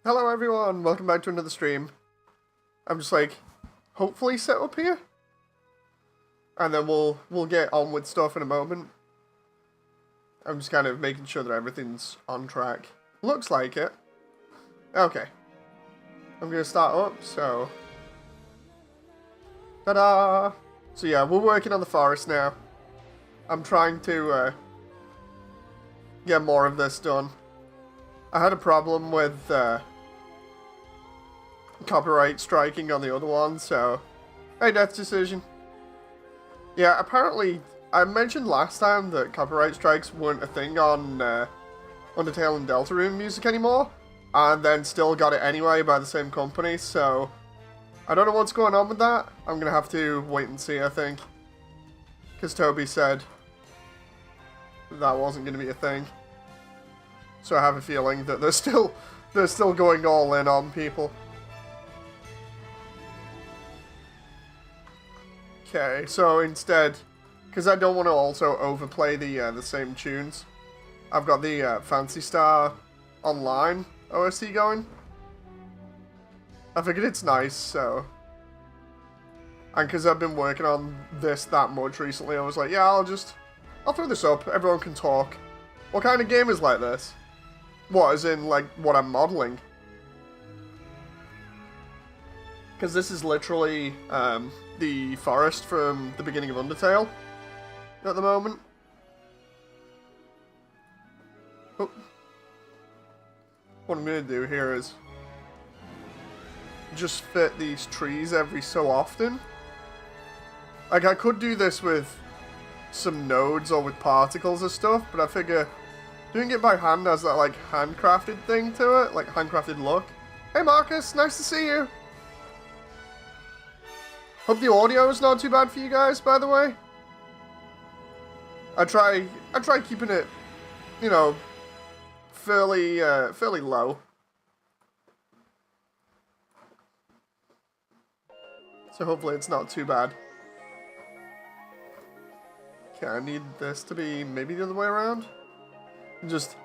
Hello everyone, welcome back to another stream. I'm just like, hopefully set up here. And then we'll get on with stuff in a moment. I'm just kind of making sure that everything's on track. Looks like it. Okay. I'm gonna start up, so... Ta-da! So yeah, we're working on the forest now. I'm trying to get more of this done. I had a problem with copyright striking on the other one, so... Hey, Death Decision. Yeah, apparently, I mentioned last time that copyright strikes weren't a thing on Undertale and Deltarune music anymore, and then still got it anyway by the same company, so... I don't know what's going on with that. I'm gonna have to wait and see, I think. Because Toby said that wasn't gonna be a thing. So I have a feeling that they're still going all in on people. Okay, so instead, because I don't want to also overplay the same tunes, I've got the Fancy Star Online OST going. I figured it's nice, so... And because I've been working on this that much recently, I was like, yeah, I'll throw this up, everyone can talk. What kind of game is like this? What, as in, like, what I'm modeling? Because this is literally, the forest from the beginning of Undertale at the moment. Oh. What I'm going to do here is just fit these trees every so often. Like, I could do this with some nodes or with particles and stuff, but I figure doing it by hand has that, like, handcrafted thing to it, like, handcrafted look. Hey Marcus, nice to see you! Hope the audio is not too bad for you guys, by the way. I try keeping it, you know, fairly low. So hopefully it's not too bad. Okay, I need this to be maybe the other way around. Just,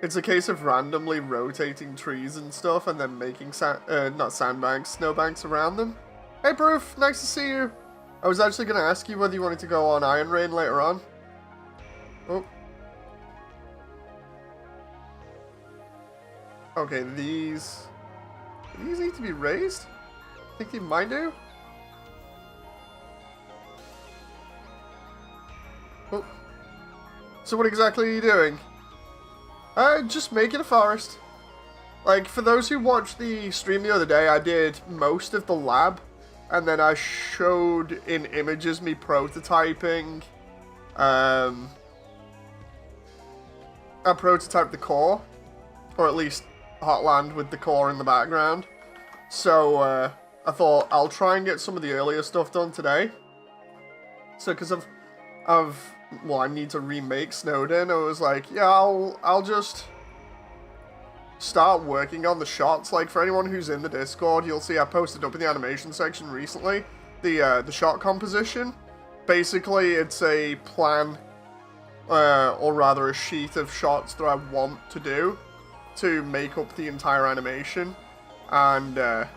it's a case of randomly rotating trees and stuff and then making not sandbanks, snowbanks around them. Hey Proof, nice to see you. I was actually going to ask you whether you wanted to go on Iron Rain later on. Oh. Okay, these need to be raised? I think they might do. Oh. So what exactly are you doing? Just making a forest. Like, for those who watched the stream the other day, I did most of the lab. And then I showed in images me prototyping. I prototyped the core. Or at least Hotland with the core in the background. So, I thought I'll try and get some of the earlier stuff done today. So, because well, I need to remake Snowdin. I was like, yeah, I'll just start working on the shots. Like, for anyone who's in the Discord, you'll see I posted up in the animation section recently the shot composition. Basically, it's a plan, or rather a sheet of shots that I want to do to make up the entire animation, and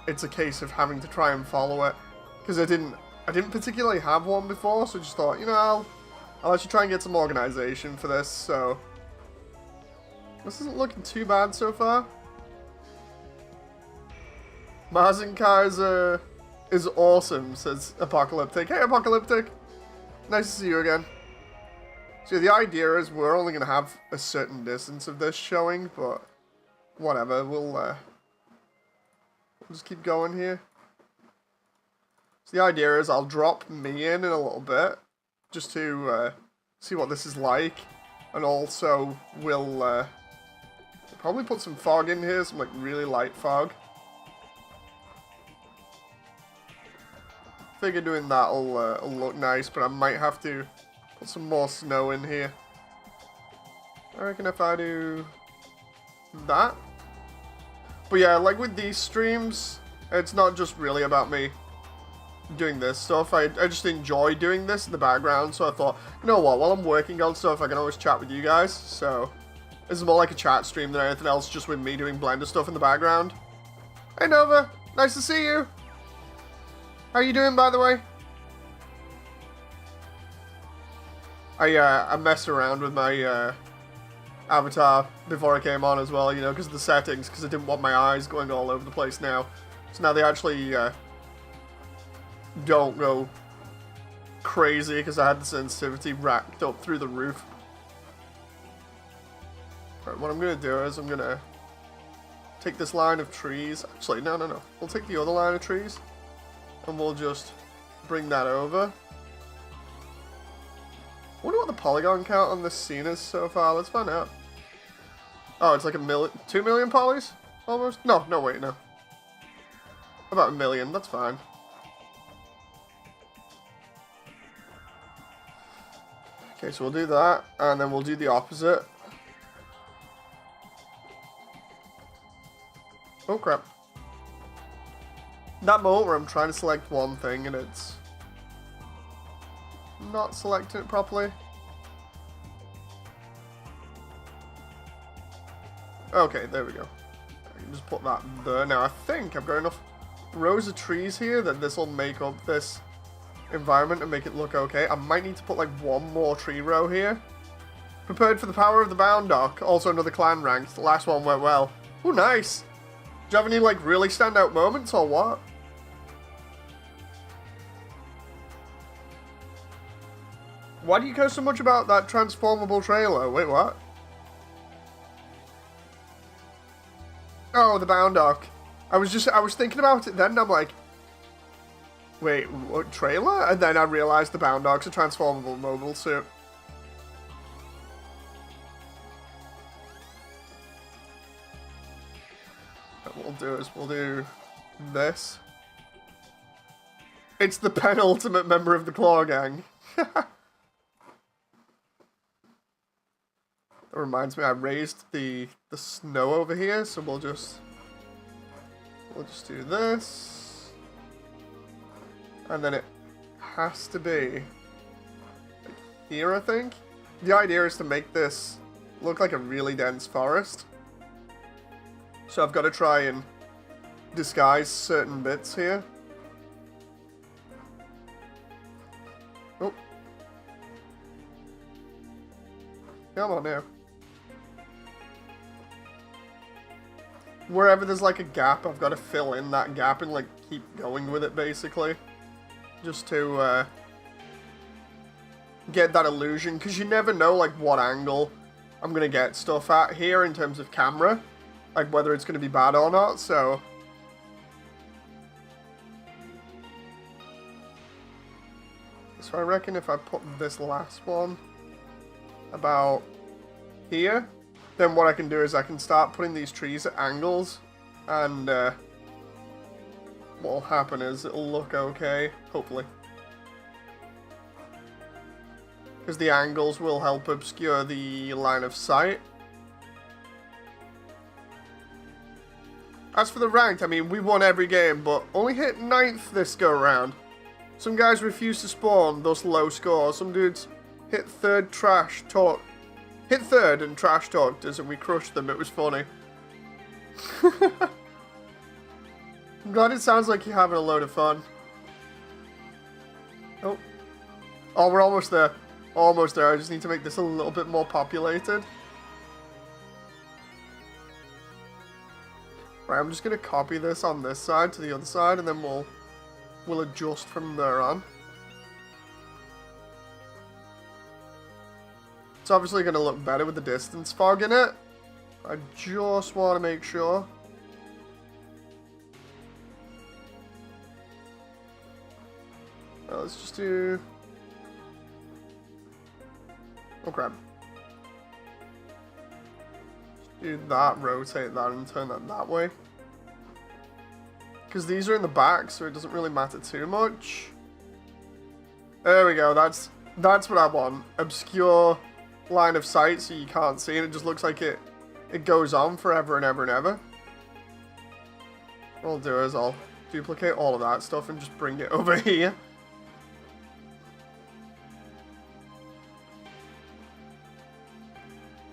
it's a case of having to try and follow it because I didn't particularly have one before, so I just thought, you know, I'll actually try and get some organization for this. So this isn't looking too bad so far. Marzen Kaiser is awesome, says Apocalyptic. Hey Apocalyptic! Nice to see you again. So the idea is we're only going to have a certain distance of this showing, but whatever, we'll just keep going here. So the idea is I'll drop me in a little bit, just to see what this is like, and also we'll probably put some fog in here, some like really light fog. Figure doing that'll look nice, but I might have to put some more snow in here. I reckon if I do that. But yeah, like with these streams, it's not just really about me doing this stuff. I just enjoy doing this in the background, so I thought, you know what, while I'm working on stuff, I can always chat with you guys, so This is more like a chat stream than anything else, just with me doing Blender stuff in the background. Hey Nova, nice to see you. How you doing, by the way? I messed around with my avatar before I came on as well, you know, because of the settings, because I didn't want my eyes going all over the place now. So now they actually don't go crazy, because I had the sensitivity racked up through the roof. Right, what I'm going to do is I'm going to take this line of trees. Actually, no. We'll take the other line of trees, and we'll just bring that over. I wonder what the polygon count on this scene is so far. Let's find out. Oh, it's like 2 million polys? Almost? No, wait, no. About 1 million, that's fine. Okay, so we'll do that, and then we'll do the opposite. Oh, crap. That moment where I'm trying to select one thing, and it's not selecting it properly. Okay, there we go. I can just put that there. Now, I think I've got enough rows of trees here that this will make up this environment and make it look okay. I might need to put like one more tree row here. Prepared for the power of the bound dock. Also another clan ranked. The last one went well. Oh, nice. Do you have any like really standout moments or what? Why do you care so much about that transformable trailer? Wait, what? Oh, the bound dock. I was thinking about it then, and I'm like, wait, what trailer? And then I realized the bound dock's a transformable mobile suit. What we'll do is we'll do this. It's the penultimate member of the Claw Gang. That reminds me, I raised the snow over here, so we'll just do this. And then it has to be like here, I think. The idea is to make this look like a really dense forest. So I've got to try and disguise certain bits here. Oh. Come on now. Wherever there's like a gap, I've got to fill in that gap and like keep going with it basically. Just to get that illusion, because you never know like what angle I'm going to get stuff at here in terms of camera. Like whether it's going to be bad or not, so... So I reckon if I put this last one about here, then what I can do is I can start putting these trees at angles, and what'll happen is it'll look okay, hopefully. Because the angles will help obscure the line of sight. As for the ranked, I mean, we won every game, but only hit 9th this go round. Some guys refused to spawn, thus low scores. Some dudes hit third and trash talked us, and we crushed them. It was funny. I'm glad it sounds like you're having a load of fun. Oh. Oh, we're almost there. Almost there. I just need to make this a little bit more populated. Right, I'm just going to copy this on this side to the other side, and then we'll adjust from there on. It's obviously going to look better with the distance fog in it. I just want to make sure. Well, let's just do... Oh crap. Just do that, rotate that, and turn that way. Because these are in the back, so it doesn't really matter too much. There we go, that's what I want. Obscure line of sight so you can't see, and it just looks like it goes on forever and ever and ever. What I'll do is I'll duplicate all of that stuff and just bring it over here.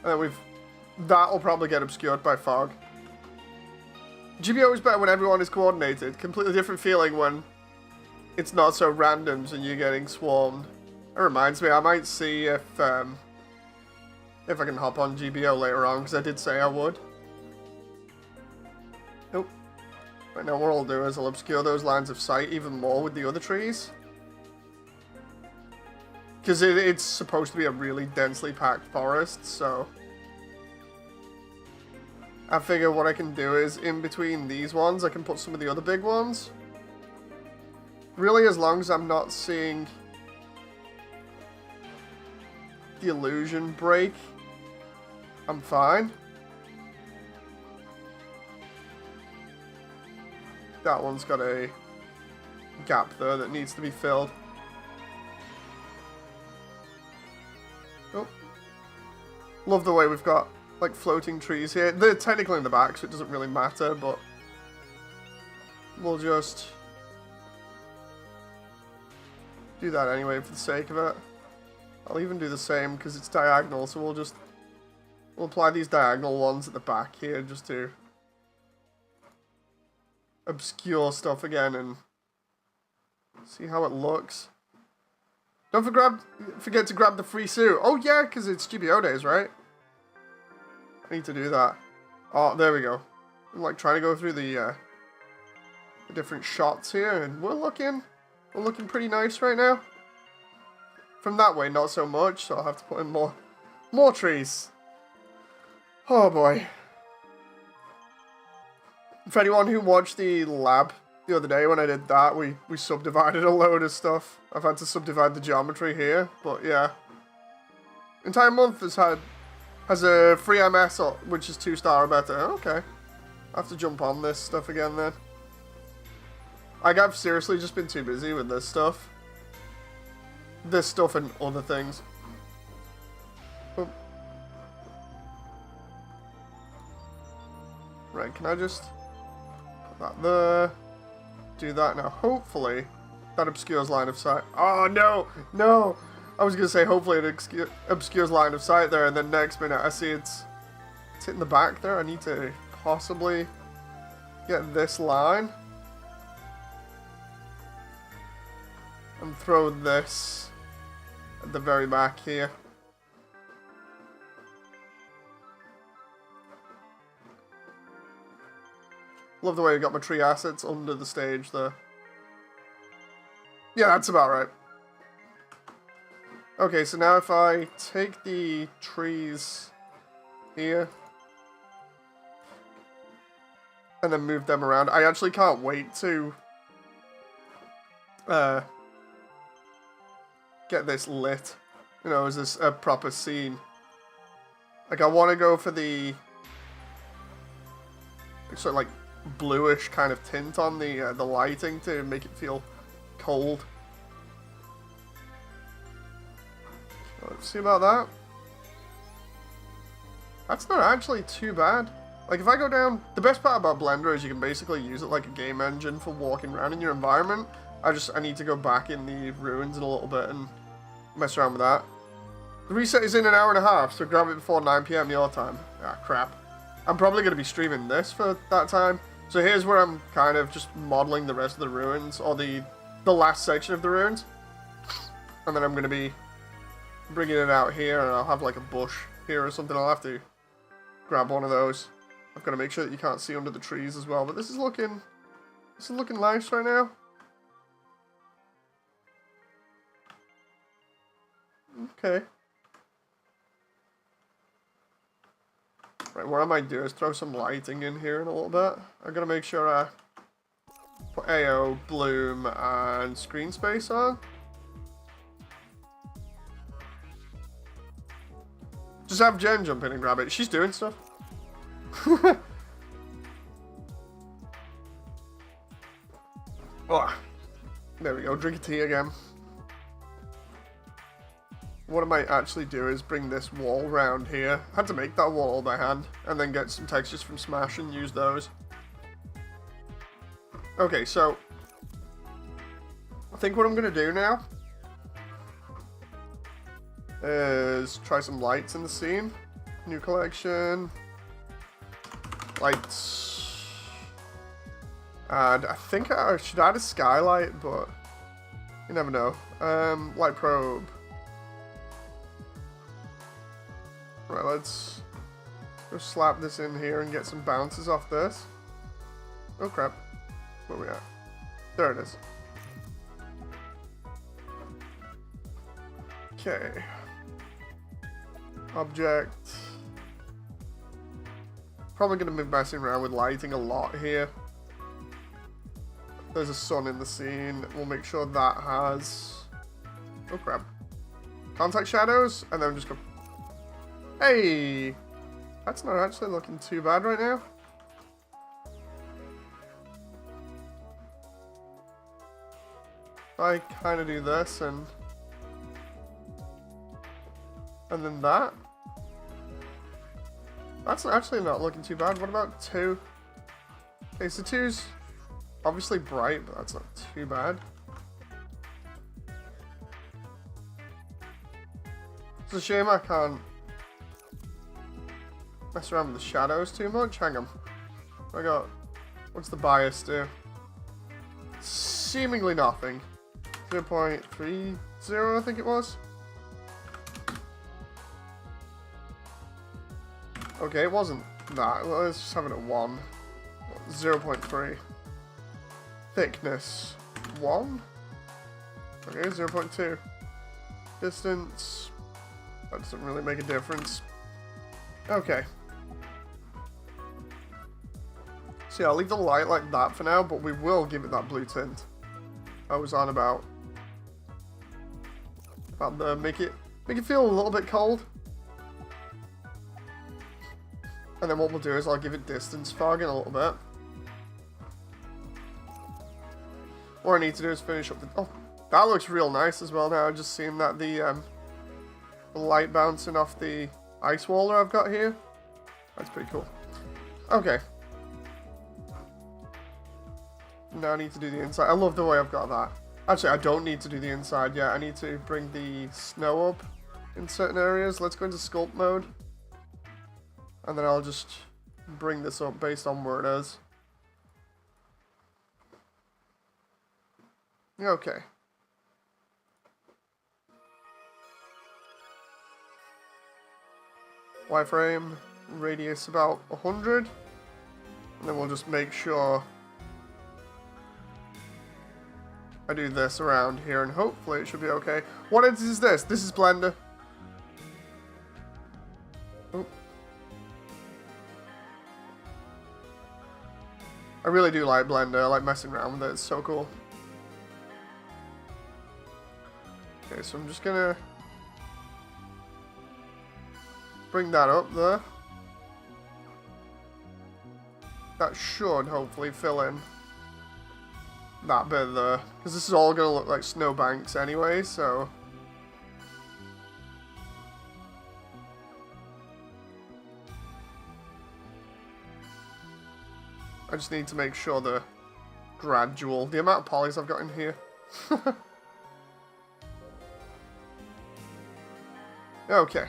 And then we've that'll probably get obscured by fog. GBO is better when everyone is coordinated. Completely different feeling when it's not so random and you're getting swarmed. That reminds me, I might see if I can hop on GBO later on, because I did say I would. Nope. Right now what I'll do is I'll obscure those lines of sight even more with the other trees. Because it's supposed to be a really densely packed forest, so... I figure what I can do is, in between these ones, I can put some of the other big ones. Really, as long as I'm not seeing the illusion break, I'm fine. That one's got a gap there that needs to be filled. Oh. Love the way we've got, like, floating trees here. They're technically in the back, so it doesn't really matter, but we'll just do that anyway for the sake of it. I'll even do the same because it's diagonal, so we'll apply these diagonal ones at the back here just to obscure stuff again and see how it looks. Don't forget to grab the free suit. Oh yeah, because it's GBO days, right? I need to do that. Oh, there we go. I'm like trying to go through the different shots here, and we're looking pretty nice right now. From that way, not so much, so I'll have to put in more trees. Oh boy. For anyone who watched the lab the other day when I did that, we subdivided a load of stuff. I've had to subdivide the geometry here, but yeah. Entire month has a free MS, which is 2-star or better. Okay. I have to jump on this stuff again then. Like, I've seriously just been too busy with this stuff. This stuff and other things. Oh. Right, can I just put that there? Do that now. Hopefully, that obscures line of sight. Oh, no! No! I was going to say, hopefully it obscures line of sight there, and then next minute I see it's hitting the back there. I need to possibly get this line. And throw this at the very back here. Love the way I got my tree assets under the stage there. Yeah, that's about right. Okay, so now if I take the trees here and then move them around, I actually can't wait to get this lit. You know, is this a proper scene? Like, I want to go for the sort of like bluish kind of tint on the lighting to make it feel cold. So let's see about that. That's not actually too bad. Like, if I go down, the best part about Blender is you can basically use it like a game engine for walking around in your environment. I need to go back in the ruins in a little bit and mess around with that. The reset is in an hour and a half, so grab it before 9 PM your time. Ah, crap. I'm probably going to be streaming this for that time. So here's where I'm kind of just modeling the rest of the ruins, or the last section of the ruins. And then I'm going to be bringing it out here, and I'll have like a bush here or something. I'll have to grab one of those. I've got to make sure that you can't see under the trees as well. But this is looking nice right now. Okay. Right, what I might do is throw some lighting in here in a little bit. I'm gonna make sure I put AO, bloom, and screen space on. Just have Jen jump in and grab it. She's doing stuff. Oh, there we go. Drink a tea again. What I might actually do is bring this wall round here. I had to make that wall all by hand, and then get some textures from Smash and use those. Okay, so I think what I'm going to do now is try some lights in the scene. New collection. Lights. And I think I should add a skylight, but you never know. Light probe. Right, let's go slap this in here and get some bounces off this. Oh crap. Where are we at? There it is. Okay. Object. Probably going to be messing around with lighting a lot here. There's a sun in the scene. We'll make sure that has... Oh crap. Contact shadows, and then just go... Hey! That's not actually looking too bad right now. I kind of do this, and then that. That's actually not looking too bad. What about 2? Okay, so 2's obviously bright, but that's not too bad. It's a shame I can't mess around with the shadows too much. Hang on. I got... What's the bias do? Seemingly nothing. 0.30, I think it was. Okay, it wasn't that. Let's just have it at 1. 0.3. Thickness 1. Okay, 0.2. Distance. That doesn't really make a difference. Okay. So yeah, I'll leave the light like that for now, but we will give it that blue tint I was on about. Make it feel a little bit cold. And then what we'll do is I'll give it distance fog in a little bit. What I need to do is finish up the... Oh, that looks real nice as well now. I've just seen that the light bouncing off the ice waller I've got here. That's pretty cool. Okay. Now I need to do the inside. I love the way I've got that. Actually, I don't need to do the inside yet. I need to bring the snow up in certain areas. Let's go into sculpt mode. And then I'll just bring this up based on where it is. Okay. Wireframe, radius about 100. And then we'll just make sure I do this around here, and hopefully it should be okay. What is this? This is Blender. Oh. I really do like Blender. I like messing around with it. It's so cool. Okay, so I'm just gonna bring that up there. That should hopefully fill in that bit there, because this is all going to look like snowbanks anyway, so... I just need to make sure the gradual... The amount of polys I've got in here. Okay.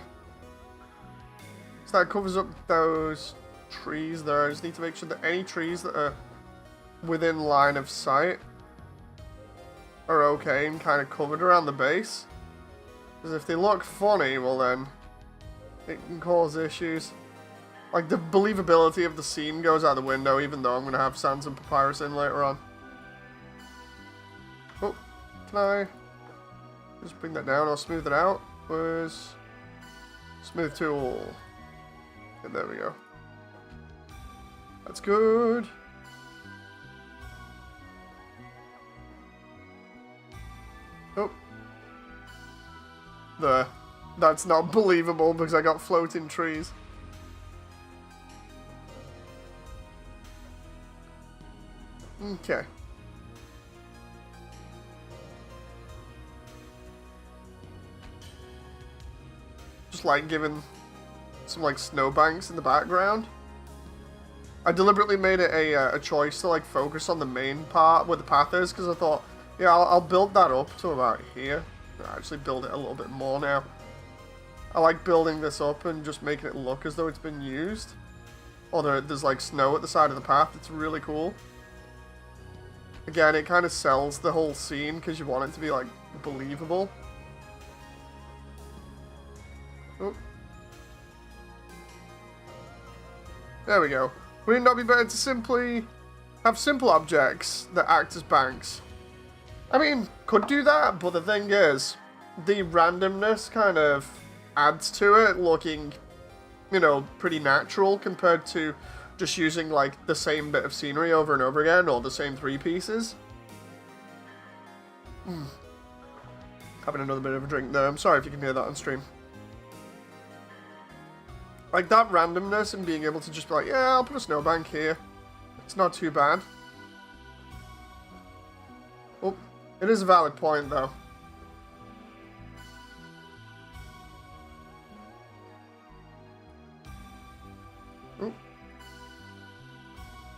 So that covers up those trees there. I just need to make sure that any trees that are within line of sight are okay and kind of covered around the base. Because if they look funny, well then, it can cause issues. Like, the believability of the scene goes out the window, even though I'm going to have Sans and Papyrus in later on. Oh, can I just bring that down or smooth it out? Where's smooth tool? And there we go. That's good. Oh. There. That's not believable because I got floating trees. Okay. Just like giving some like snowbanks in the background. I deliberately made it a choice to like focus on the main part where the path is, because I thought, yeah, I'll build that up to about here. I'll actually build it a little bit more now. I like building this up and just making it look as though it's been used. Or there's like snow at the side of the path. It's really cool. Again, it kind of sells the whole scene because you want it to be like believable. Oh. There we go. Would it not be better to simply have simple objects that act as banks? I mean, could do that, but the thing is, the randomness kind of adds to it looking, you know, pretty natural compared to just using like the same bit of scenery over and over again, or the same 3 pieces. Having another bit of a drink there. I'm sorry if you can hear that on stream. Like that randomness and being able to just be like, yeah, I'll put a snowbank here. It's not too bad. Oh, it is a valid point though.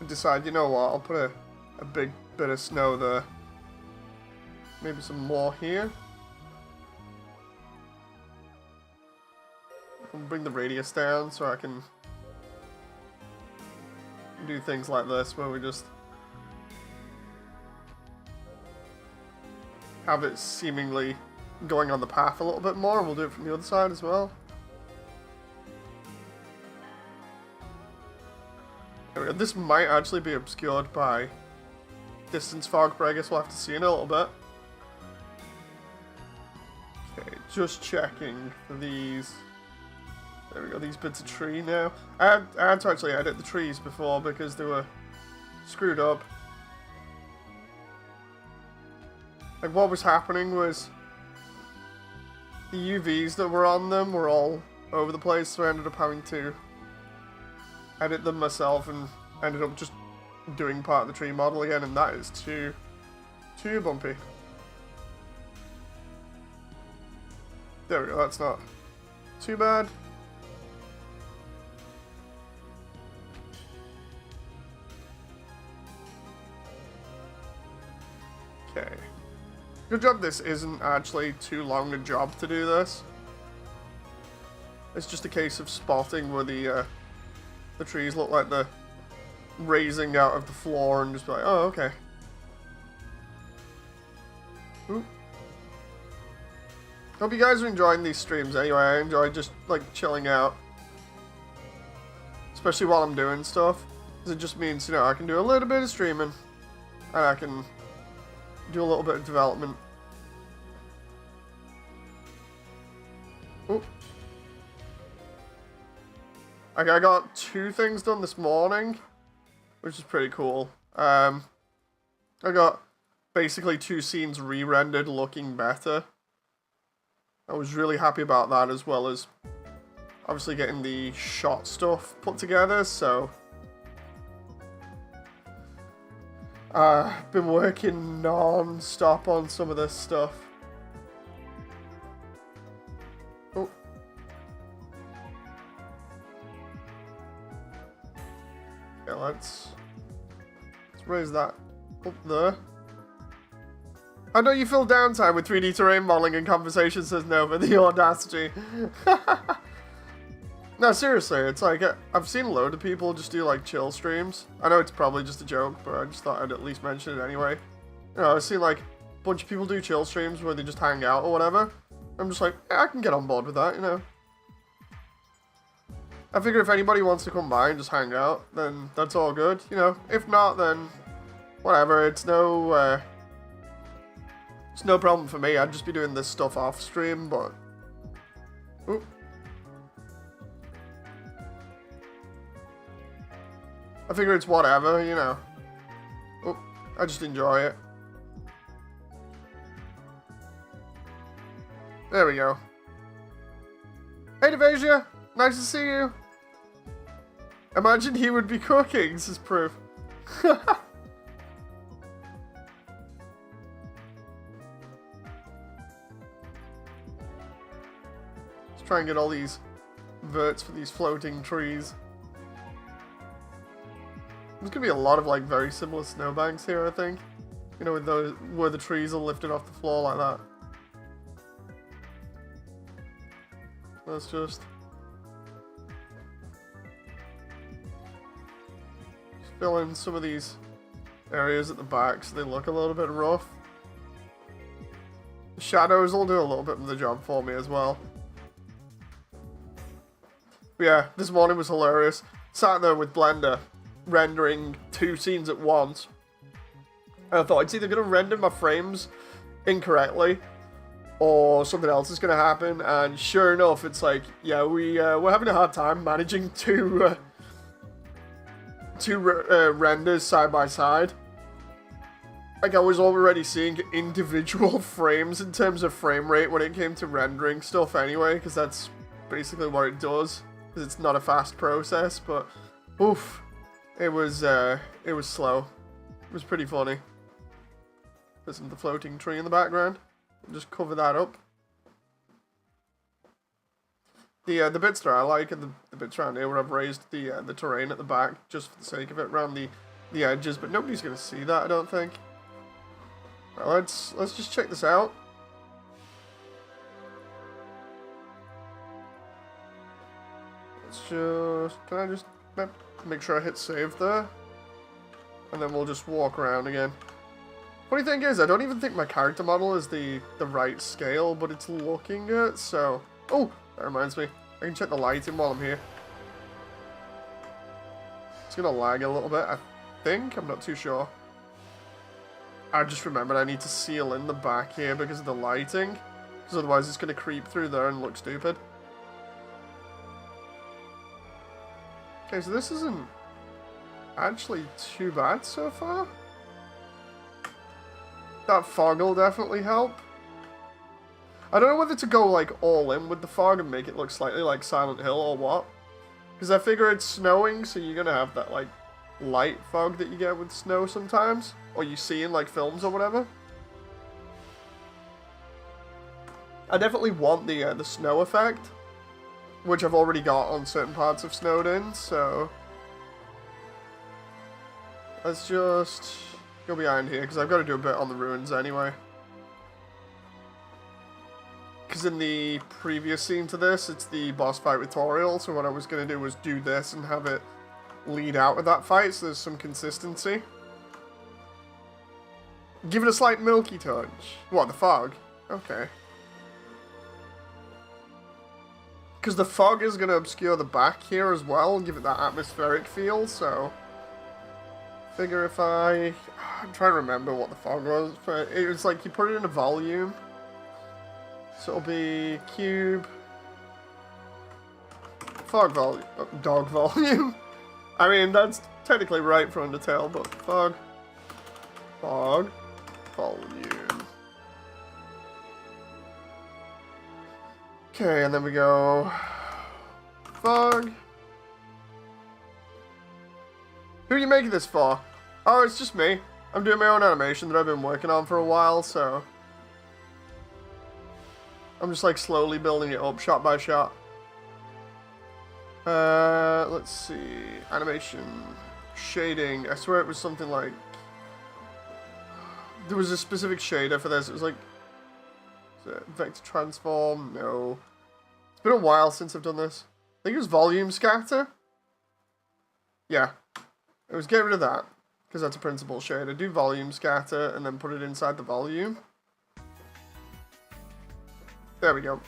Decide, you know what, I'll put a big bit of snow there. Maybe some more here. I'll bring the radius down so I can do things like this where we just have it seemingly going on the path a little bit more, and we'll do it from the other side as well. This might actually be obscured by distance fog, but I guess we'll have to see in a little bit. Okay, just checking for these. There we go, these bits of tree now. I had to actually edit the trees before because they were screwed up. Like what was happening was the UVs that were on them were all over the place, so I ended up having to edit them myself and ended up just doing part of the tree model again, and that is too bumpy. There we go, that's not too bad. Okay. Good job this isn't actually too long a job to do this. It's just a case of spotting where the trees look like they're raising out of the floor and just be like, oh, okay. Ooh. Hope you guys are enjoying these streams anyway. I enjoy just like chilling out. Especially while I'm doing stuff. Because it just means, you know, I can do a little bit of streaming. And I can do a little bit of development. Ooh. Okay, I got 2 things done this morning, which is pretty cool. I got basically 2 scenes re-rendered looking better. I was really happy about that, as well as obviously getting the shot stuff put together, so I've been working non-stop on some of this stuff. Oh. Yeah, let's raise that up there. I know you fill downtime with 3D terrain modeling and conversation, says Nova, the audacity. No, seriously, it's like, I've seen a load of people just do like chill streams. I know it's probably just a joke, but I just thought I'd at least mention it anyway. You know, I've seen like a bunch of people do chill streams where they just hang out or whatever. I'm just like, yeah, I can get on board with that, you know. I figure if anybody wants to come by and just hang out, then that's all good, you know. If not, then whatever, it's no problem for me. I'd just be doing this stuff off stream, but... Ooh. I figure it's whatever, you know. Oh, I just enjoy it. There we go. Hey, Devasia! Nice to see you! Imagine he would be cooking, says Proof. Let's try and get all these verts for these floating trees. There's gonna be a lot of like very similar snowbanks here, I think. You know, with those where the trees are lifted off the floor like that. Let's just fill in some of these areas at the back so they look a little bit rough. The shadows will do a little bit of the job for me as well. But yeah, this morning was hilarious. Sat there with Blender, rendering 2 scenes at once. And I thought it's either going to render my frames incorrectly, or something else is going to happen. And sure enough, it's like, yeah, we're having a hard time managing two renders side by side. Like, I was already seeing individual frames in terms of frame rate when it came to rendering stuff anyway, because that's basically what it does, because it's not a fast process. But oof, it was slow. It was pretty funny. Listen to the floating tree in the background. Just cover that up. The bits that I like are the bits around here where I've raised the terrain at the back just for the sake of it, around the edges, but nobody's gonna see that, I don't think. Right, let's just check this out. Can I just make sure I hit save there? And then we'll just walk around again. Funny thing is, I don't even think my character model is the right scale, but it's looking it, so... Oh, that reminds me. I can check the lighting while I'm here. It's gonna lag a little bit, I think. I'm not too sure. I just remembered I need to seal in the back here because of the lighting. Because otherwise it's gonna creep through there and look stupid. Okay, so this isn't actually too bad so far. That fog will definitely help. I don't know whether to go like all in with the fog and make it look slightly like Silent Hill or what. Because I figure it's snowing, so you're gonna have that like light fog that you get with snow sometimes. Or you see in like films or whatever. I definitely want the snow effect, which I've already got on certain parts of Snowdin, so... Let's just go behind here, because I've got to do a bit on the ruins anyway. Because in the previous scene to this, it's the boss fight tutorial, so what I was going to do was do this and have it lead out with that fight, so there's some consistency. Give it a slight milky touch. What, the fog? Okay. Because the fog is going to obscure the back here as well and give it that atmospheric feel, so... Figure if I'm trying to remember what the fog was, but it was like you put it in a volume. So it'll be cube... Fog volume... dog volume. I mean, that's technically right for Undertale, but fog... Fog... volume. Okay, and then we go... Fog... Who are you making this for? Oh, it's just me. I'm doing my own animation that I've been working on for a while, so... I'm just like slowly building it up, shot by shot. Let's see... Animation... Shading... I swear it was something like... There was a specific shader for this. It was like... Is it vector transform? No. It's been a while since I've done this. I think it was volume scatter? Yeah. It was get rid of that, because that's a principal shader. Do volume scatter, and then put it inside the volume. There we go.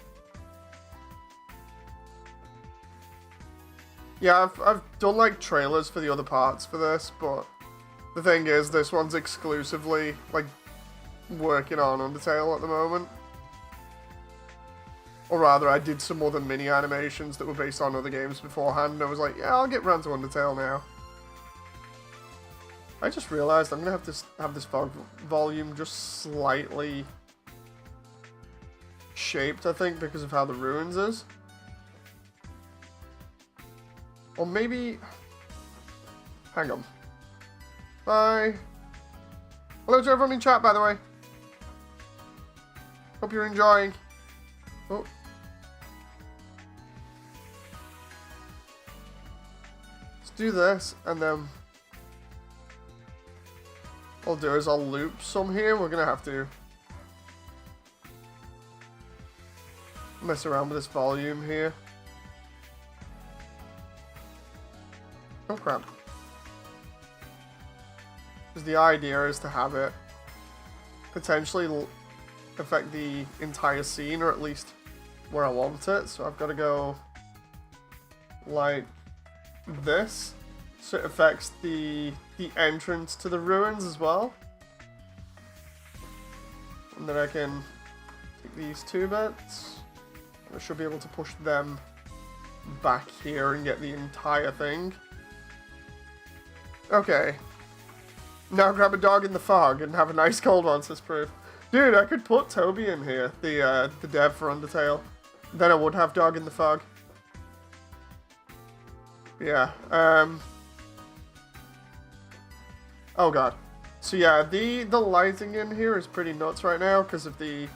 Yeah, I've done like trailers for the other parts for this, but the thing is, this one's exclusively like working on Undertale at the moment. Or rather, I did some other mini animations that were based on other games beforehand, and I was like, yeah, I'll get round to Undertale now. I just realised I'm going to have this fog volume just slightly shaped, I think, because of how the ruins is. Or maybe... Hang on. Bye. Hello to everyone in chat, by the way. Hope you're enjoying. Oh. Let's do this, and then... What I'll do is I'll loop some here. We're going to have to mess around with this volume here. Oh crap. Because the idea is to have it potentially affect the entire scene, or at least where I want it. So I've got to go like this, so it affects the entrance to the ruins as well. And then I can take these two bits. I should be able to push them back here and get the entire thing. Okay. Now grab a dog in the fog and have a nice cold one, says Proof. Dude, I could put Toby in here, the dev for Undertale. Then I would have dog in the fog. Yeah, oh god. So yeah, the lighting in here is pretty nuts right now because of the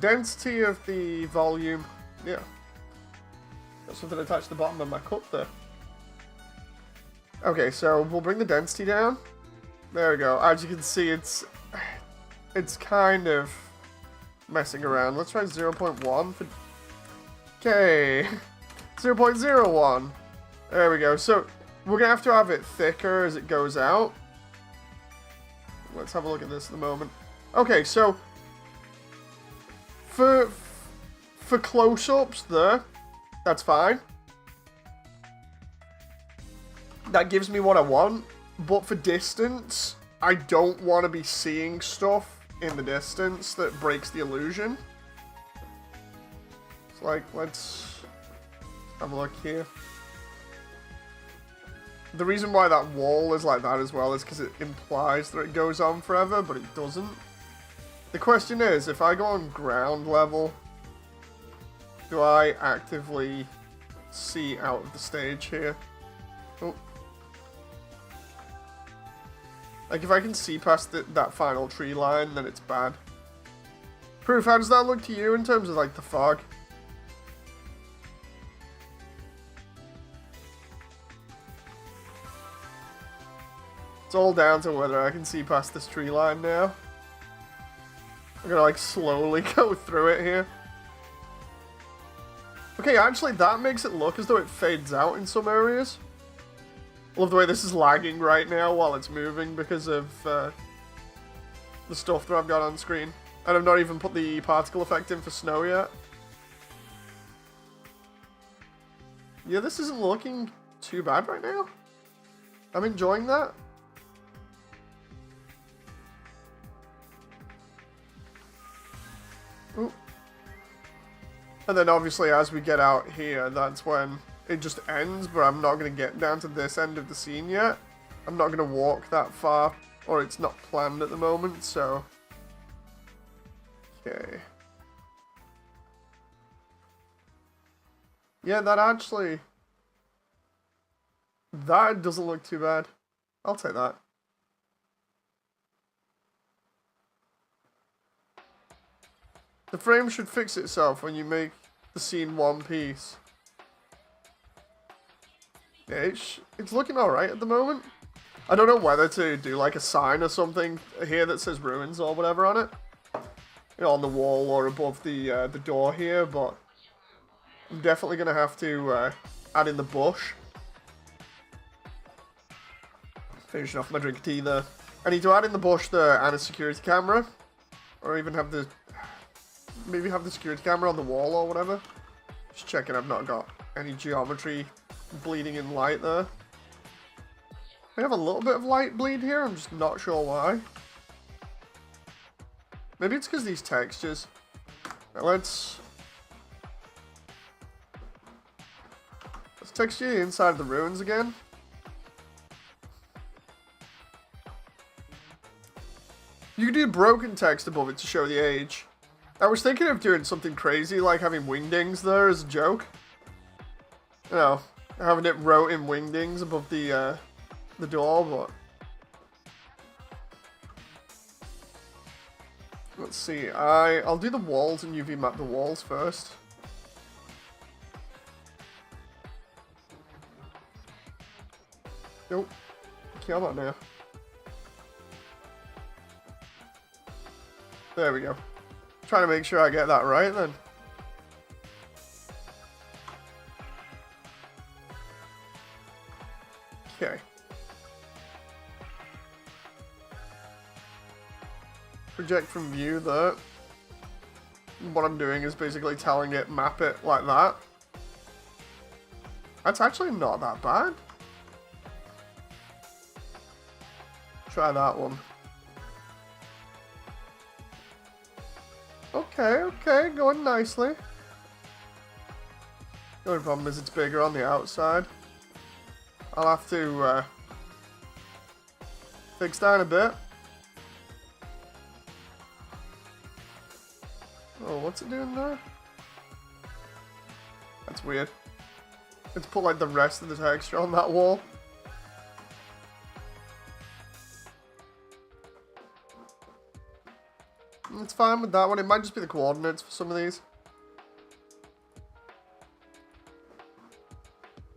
density of the volume. Yeah. Got something attached to the bottom of my cup there. Okay, so we'll bring the density down. There we go. As you can see, it's kind of messing around. Let's try 0.1 for... Okay. 0.01. There we go. So we're going to have it thicker as it goes out. Let's have a look at this in a moment. Okay, so for close-ups there, that's fine. That gives me what I want. But for distance, I don't want to be seeing stuff in the distance that breaks the illusion. It's like, let's have a look here. The reason why that wall is like that as well is because it implies that it goes on forever, but it doesn't. The question is, if I go on ground level, do I actively see out of the stage here? Oh. Like, if I can see past that final tree line, then it's bad. Proof, how does that look to you in terms of, like, the fog? It's all down to whether I can see past this tree line now. I'm gonna, like, slowly go through it here. Okay, actually, that makes it look as though it fades out in some areas. I love the way this is lagging right now while it's moving because of the stuff that I've got on screen. And I've not even put the particle effect in for snow yet. Yeah, this isn't looking too bad right now. I'm enjoying that. Ooh. And then obviously as we get out here, that's when it just ends, but I'm not going to get down to this end of the scene yet. I'm not going to walk that far, or it's not planned at the moment, so... Okay. Yeah, that actually... That doesn't look too bad. I'll take that. The frame should fix itself when you make the scene one piece. Yeah, it's looking alright at the moment. I don't know whether to do like a sign or something here that says ruins or whatever on it. You know, on the wall or above the door here, but I'm definitely going to have to add in the bush. Finishing off my drink of tea there. I need to add in the bush there and a security camera. Or even have the... Maybe have the security camera on the wall or whatever. Just checking I've not got any geometry bleeding in light there. I have a little bit of light bleed here, I'm just not sure why. Maybe it's because these textures. Now let's texture the inside of the ruins again. You can do broken text above it to show the age. I was thinking of doing something crazy like having wingdings there as a joke. You know, having it wrote in wingdings above the door, but... Let's see, I'll do the walls and UV map the walls first. Nope. Come on now. There we go. Trying to make sure I get that right then. object from view there. What I'm doing is basically telling it map it like that. That's actually not that bad. Try that one. Okay, going nicely. The only problem is it's bigger on the outside. I'll have to fix down a bit. Oh, what's it doing there? That's weird. Let's put like the rest of the texture on that wall. It's fine with that one. It might just be the coordinates for some of these.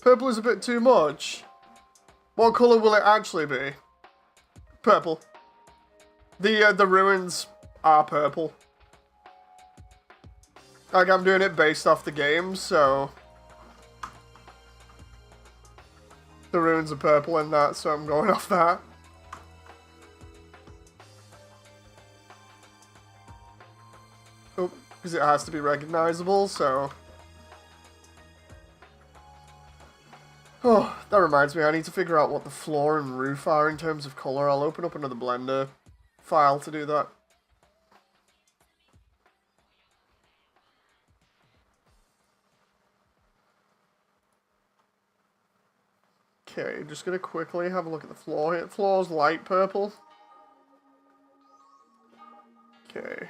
Purple is a bit too much. What colour will it actually be? Purple. The ruins are purple. Like, I'm doing it based off the game, so... The ruins are purple in that, so I'm going off that. Oh, because it has to be recognizable, so... Oh, that reminds me, I need to figure out what the floor and roof are in terms of color. I'll open up another Blender file to do that. Okay, just gonna quickly have a look at the floor here. The floor's light purple. Okay.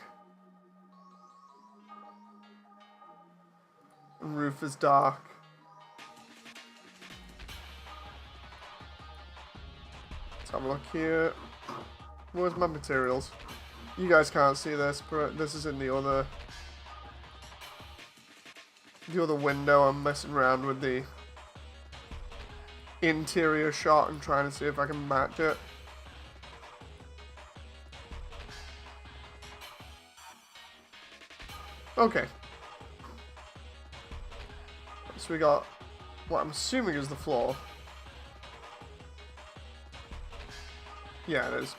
And roof is dark. Let's have a look here. Where's my materials? You guys can't see this, but this is in the other window. I'm messing around with the interior shot and trying to see if I can match it. Okay. So we got what I'm assuming is the floor. Yeah, it is.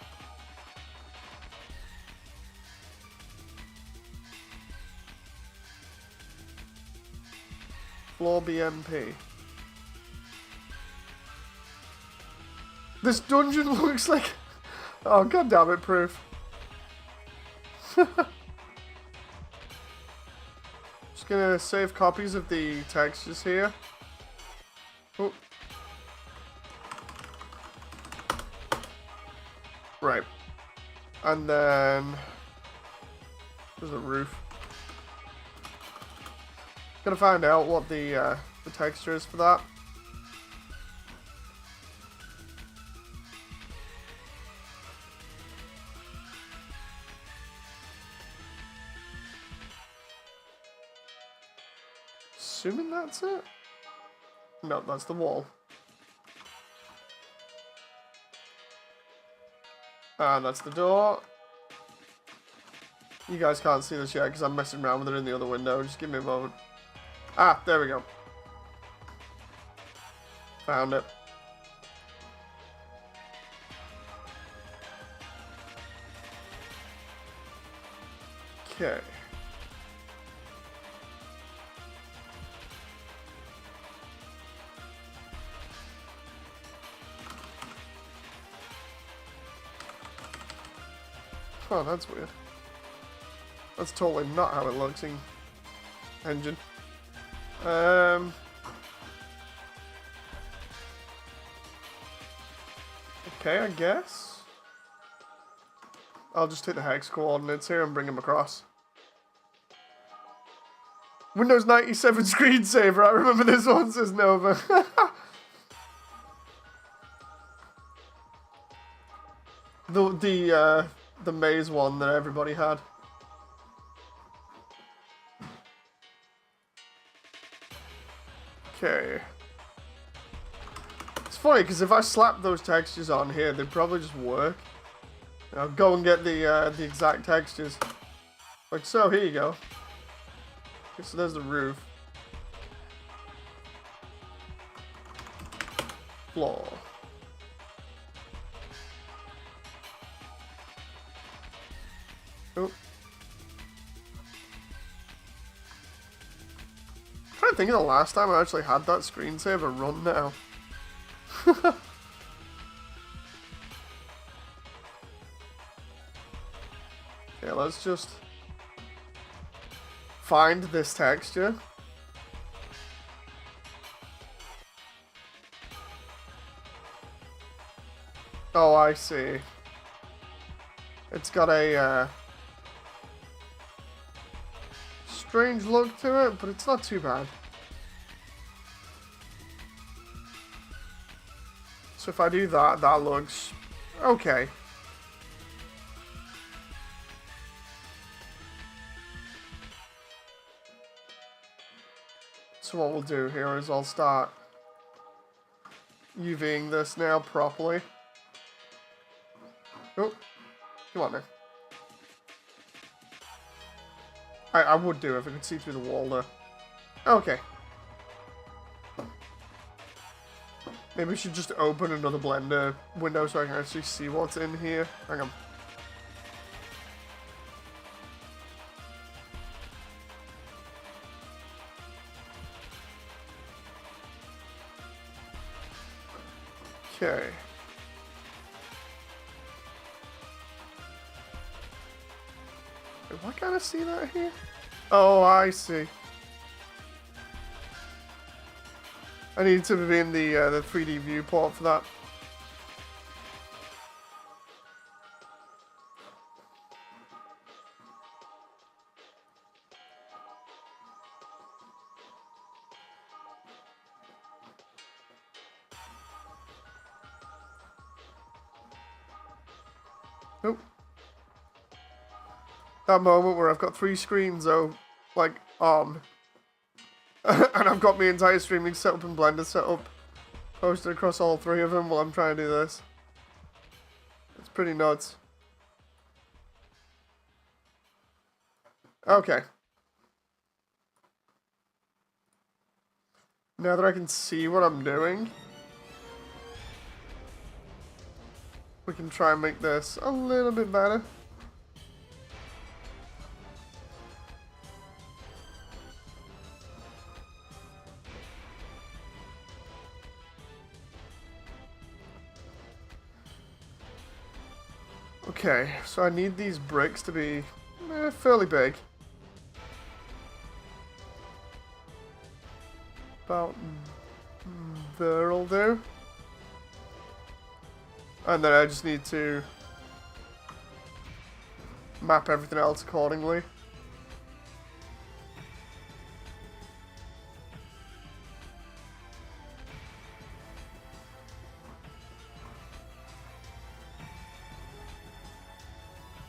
Floor BMP. This dungeon looks like... Oh, god damn it, Proof. Just gonna save copies of the textures here. Oh. Right. And then... There's a roof. Gotta find out what the texture is for that. Assuming that's it? No, that's the wall. And that's the door. You guys can't see this yet because I'm messing around with it in the other window. Just give me a moment. Ah, there we go. Found it. Okay. Oh, that's weird. That's totally not how it looks in engine. Okay, I guess. I'll just take the hex coordinates here and bring them across. Windows 97 screensaver. I remember this one, says Nova. The maze one that everybody had. Okay. It's funny because if I slap those textures on here, they'd probably just work. I'll go and get the exact textures. Like so. Here you go. Okay, so there's the roof. Floor. Oh. I'm trying to think of the last time I actually had that screensaver run now. Okay, let's just find this texture. Oh, I see. It's got a strange look to it, but it's not too bad. So if I do that, that looks okay. So what we'll do here is I'll start UVing this now properly. Oh, come on now. I would do if I could see through the wall there. Okay. Maybe we should just open another Blender window so I can actually see what's in here. Hang on. Okay. Wait, why can't I see that here? Oh, I see. I need to be in the 3D viewport for that. Nope. That moment where I've got 3 screens, though, like, on. And I've got my entire streaming setup and Blender setup posted across all 3 of them while I'm trying to do this. It's pretty nuts. Okay. Now that I can see what I'm doing, we can try and make this a little bit better. Okay, so I need these bricks to be fairly big. About there'll do. And then I just need to map everything else accordingly.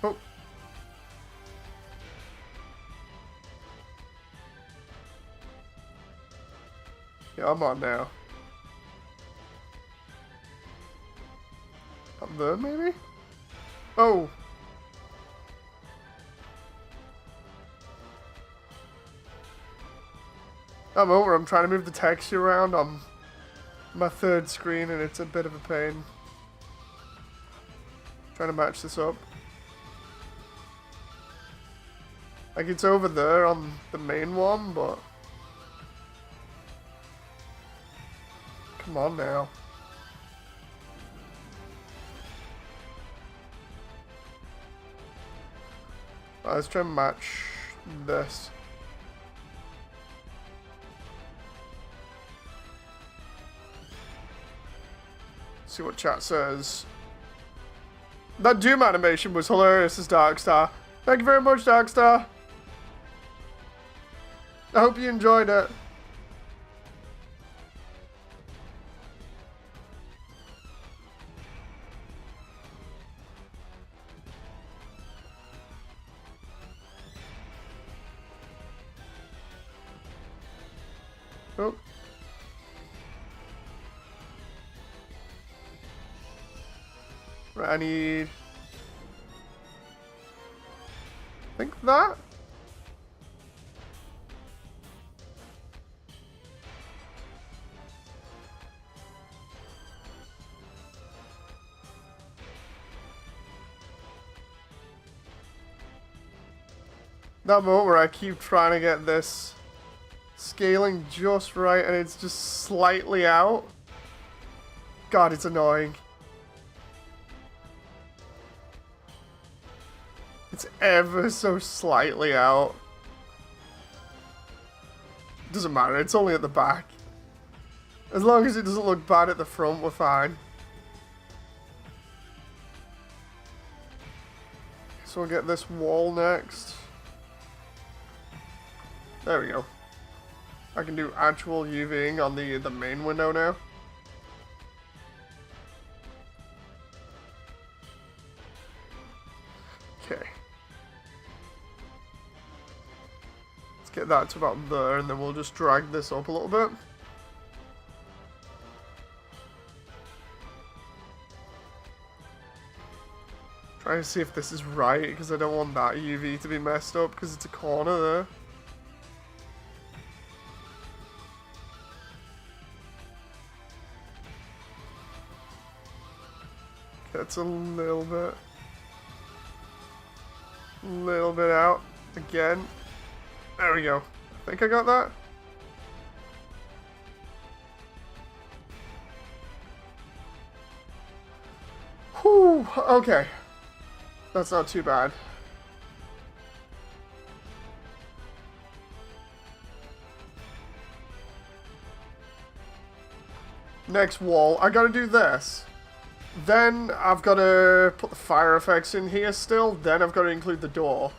Oh. Yeah, I'm on now. Up there, maybe? Oh! I'm over. I'm trying to move the texture around on my 3rd screen and it's a bit of a pain. Trying to match this up. Like, it's over there on the main one, but... Come on now. Let's try and match this. See what chat says. That Doom animation was hilarious as Darkstar. Thank you very much, Darkstar. I hope you enjoyed it. Oh. Right, I need... I think that? That moment where I keep trying to get this scaling just right and it's just slightly out. God, it's annoying. It's ever so slightly out. Doesn't matter, it's only at the back. As long as it doesn't look bad at the front, we're fine. So we'll get this wall next. There we go. I can do actual UVing on the main window now. Okay. Let's get that to about there, and then we'll just drag this up a little bit. Trying to see if this is right, because I don't want that UV to be messed up, because it's a corner there. It's a little bit out again. There we go. I think I got that. Whew, okay. That's not too bad. Next wall, I gotta do this. Then I've got to put the fire effects in here still. Then I've got to include the door.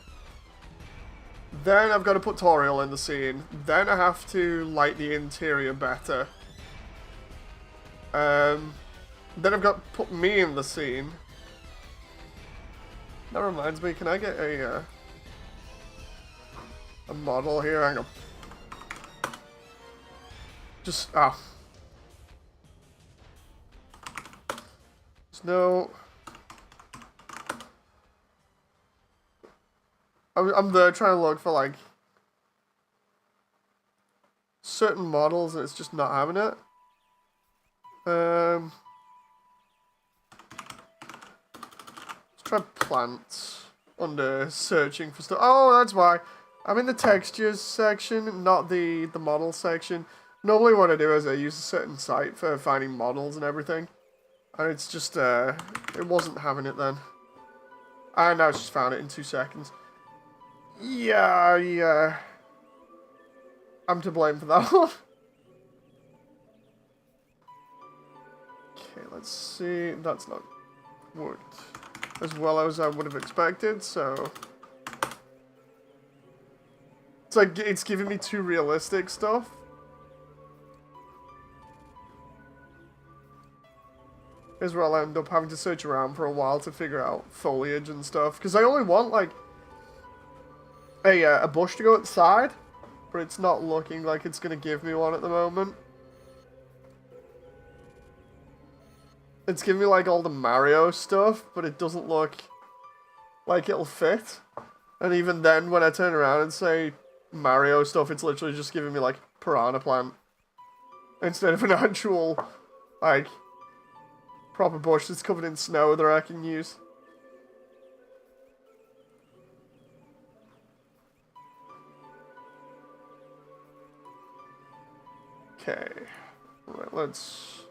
Then I've got to put Toriel in the scene. Then I have to light the interior better. Then I've got to put me in the scene. That reminds me, can I get a model here? Hang on. Just, no. I'm there trying to look for like certain models and it's just not having it. Let's try plants under searching for stuff. Oh, that's why. I'm in the textures section, not the model section. Normally what I do is I use a certain site for finding models and everything. And it's just, it wasn't having it then. And I just found it in 2 seconds. Yeah. I'm to blame for that one. Okay, let's see. That's not worked as well as I would have expected, so... It's like, it's giving me too realistic stuff. Is where I'll end up having to search around for a while to figure out foliage and stuff. Because I only want, like, a bush to go at the side. But it's not looking like it's going to give me one at the moment. It's giving me, like, all the Mario stuff. But it doesn't look like it'll fit. And even then, when I turn around and say Mario stuff, it's literally just giving me, like, piranha plant. Instead of an actual, like... proper bush that's covered in snow that I can use. Okay. Right, let's...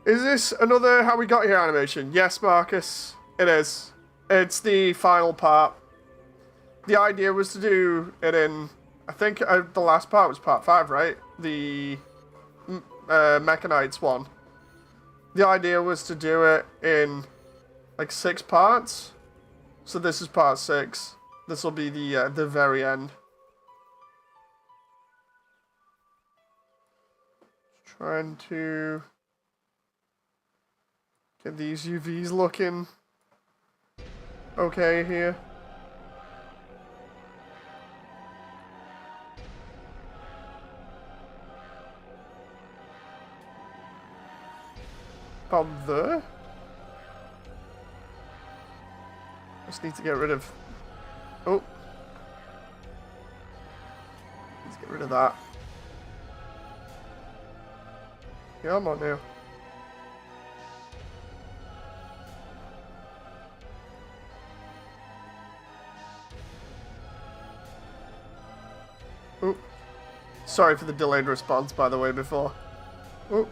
Is this another How We Got Here animation? Yes, Marcus. It is. It's the final part. The idea was to do it in... I think the last part was part 5, right? The Mechanites one. The idea was to do it in like 6 parts. So this is part 6. This will be the very end. Trying to get these UVs looking okay here. About there? Just need to get rid of... Oh. Let's get rid of that. Come on now. Oop. Sorry for the delayed response, by the way, before. Oop.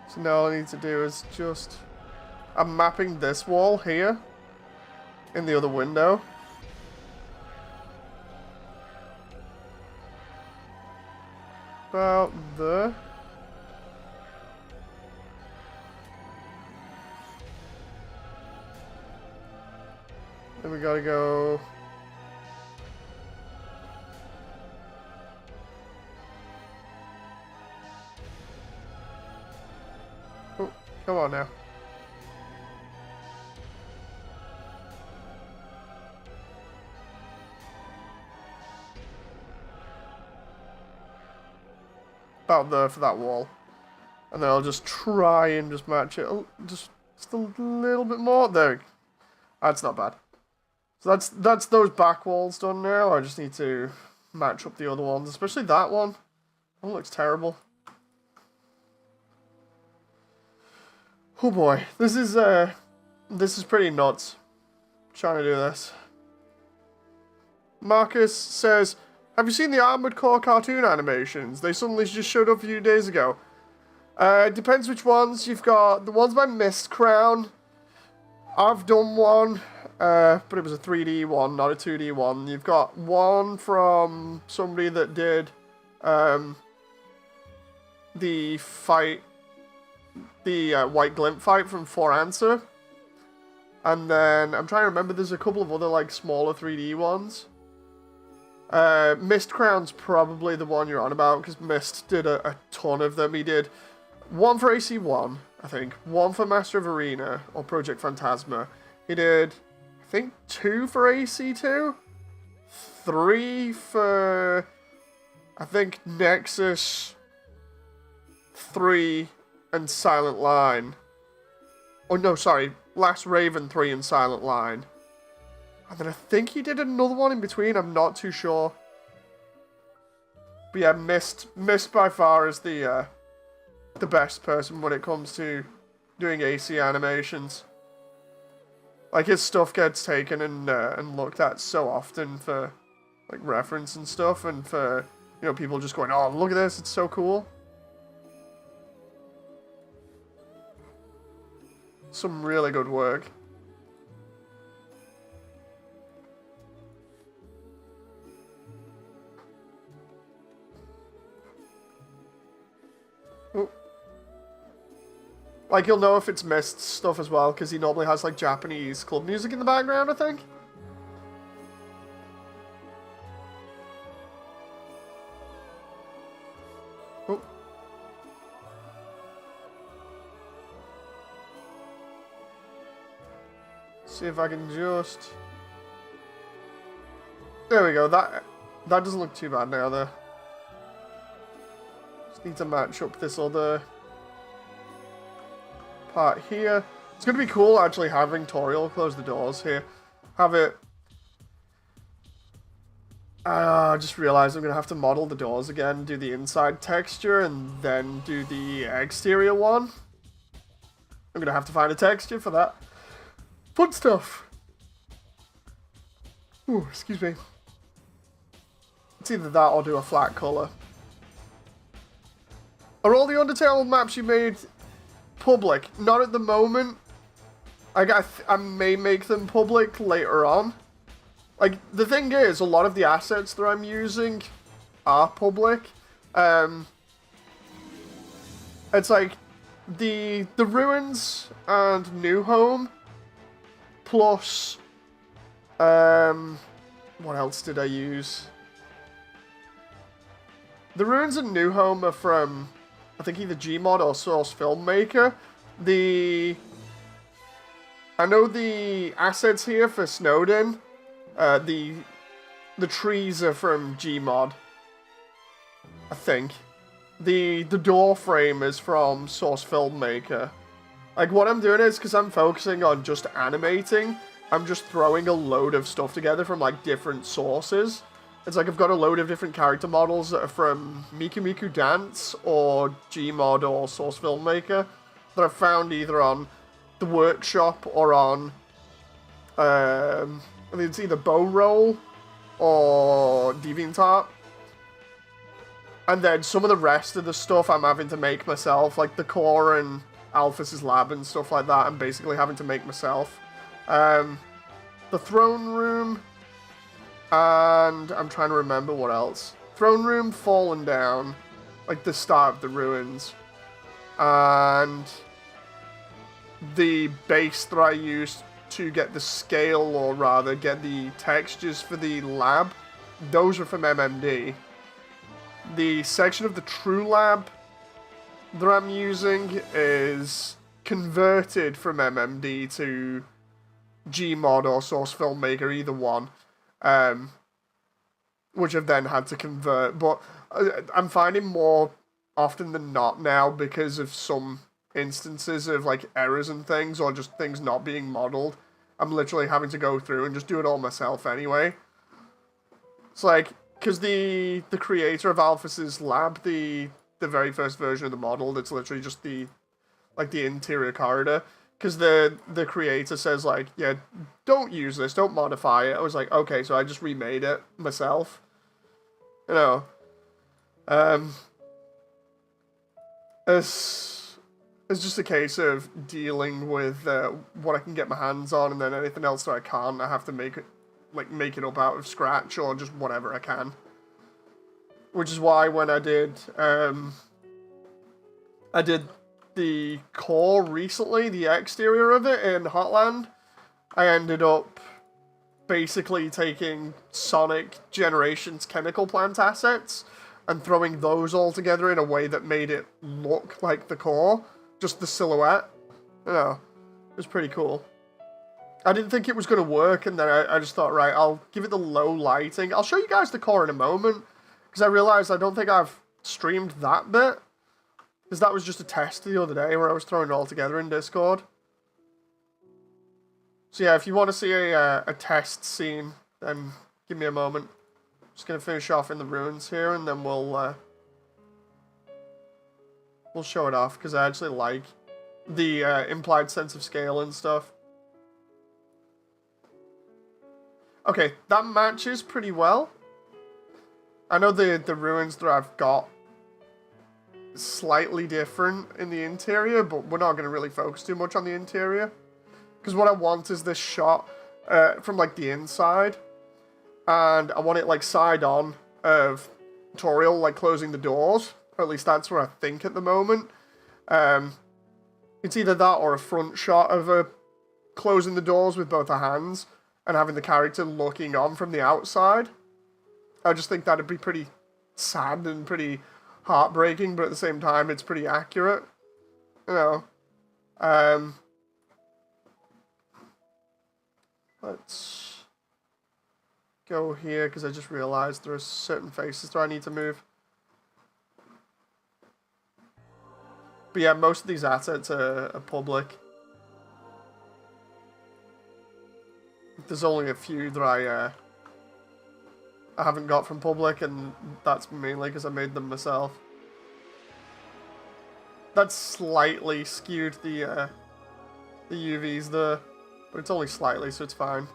So now all I need to do is just... I'm mapping this wall here in the other window. About there. Then we gotta go... Oh, come on now. About there for that wall. And then I'll just try and just match it. Just a little bit more. There. That's not bad. So that's those back walls done now. I just need to match up the other ones, especially that one. That one looks terrible. Oh boy, this is pretty nuts. Trying to do this. Marcus says, have you seen the Armored Core cartoon animations? They suddenly just showed up a few days ago. It depends which ones. You've got the ones by Mist Crown. I've done one, but it was a 3D one, not a 2D one. You've got one from somebody that did the fight, the White Glint fight from For Answer. And then, I'm trying to remember, there's a couple of other, like, smaller 3D ones. Mist Crown's probably the one you're on about, because Mist did a ton of them. He did one for AC1, I think, one for Master of Arena, or Project Phantasma. He did, I think, 2 for AC2, 3 for, I think, Nexus 3 and Silent Line. Oh, no, sorry, Last Raven 3 and Silent Line. And then I think he did another one in between, I'm not too sure. But yeah, Mist by far is the best person when it comes to doing AC animations. Like, his stuff gets taken and looked at so often for, like, reference and stuff, and for, you know, people just going, oh, look at this, it's so cool. Some really good work. Oh. Like, you'll know if it's Mist stuff as well, because he normally has, like, Japanese club music in the background, I think. Oh. See if I can just... There we go, that doesn't look too bad now, though. Just need to match up this other part here. It's going to be cool, actually, having Toriel close the doors here. Have it... I just realized I'm going to have to model the doors again, do the inside texture, and then do the exterior one. I'm going to have to find a texture for that. Fun stuff. Ooh, excuse me. It's either that or do a flat color. Are all the Undertale maps you made public? Not at the moment. I may make them public later on. Like, the thing is, a lot of the assets that I'm using are public. It's like the ruins and New Home. Plus, what else did I use? The Ruins and New Home are from, I think, either Gmod or Source Filmmaker. I know the assets here for Snowdin, the trees are from Gmod, I think. The door frame is from Source Filmmaker. Like, what I'm doing is, because I'm focusing on just animating, I'm just throwing a load of stuff together from, like, different sources. It's like I've got a load of different character models that are from Miku Miku Dance, or Gmod, or Source Filmmaker, that I've found either on the workshop or on, I think it's either Bow Roll or DeviantArt. And then some of the rest of the stuff I'm having to make myself, like the core and Alphys's lab and stuff like that, I'm basically having to make myself. The throne room, and I'm trying to remember what else. Throne room, fallen down, like the start of the ruins. And the base that I used to get the scale, or rather get the textures for the lab, those are from MMD. The section of the True Lab that I'm using is converted from MMD to Gmod or Source Filmmaker, either one, which I've then had to convert. But I'm finding more often than not now, because of some instances of like errors and things, or just things not being modeled, I'm literally having to go through and just do it all myself anyway. It's like, because the creator of Alphys's lab, the very first version of the model, that's literally just the interior corridor, because the creator says like, yeah, don't use this, don't modify it. I was like, okay, so I just remade it myself. You know, it's just a case of dealing with what I can get my hands on, and then anything else that I can't, I have to make it up out of scratch, or just whatever I can. Which is why when I did the core recently, the exterior of it in Hotland, I ended up basically taking Sonic Generations chemical plant assets and throwing those all together in a way that made it look like the core, just the silhouette. You know, it was pretty cool. I didn't think it was going to work, and then I just thought, right, I'll give it the low lighting. I'll show you guys the core in a moment, because I realized I don't think I've streamed that bit, because that was just a test the other day where I was throwing it all together in Discord. So yeah, if you want to see a test scene, then give me a moment. Just going to finish off in the ruins here, and then we'll show it off, because I actually like the implied sense of scale and stuff. Okay, that matches pretty well. I know the ruins that I've got slightly different in the interior, but we're not going to really focus too much on the interior. Because what I want is this shot from like the inside. And I want it like side on of Toriel like closing the doors. Or at least that's where I think at the moment. It's either that or a front shot of her closing the doors with both her hands and having the character looking on from the outside. I just think that'd be pretty sad and pretty heartbreaking, but at the same time, it's pretty accurate. You know. Let's go here, because I just realized there are certain faces that I need to move. But yeah, most of these assets are public. There's only a few that I haven't got from public, and that's mainly because I made them myself. That slightly skewed the UVs there, but it's only slightly, so it's fine.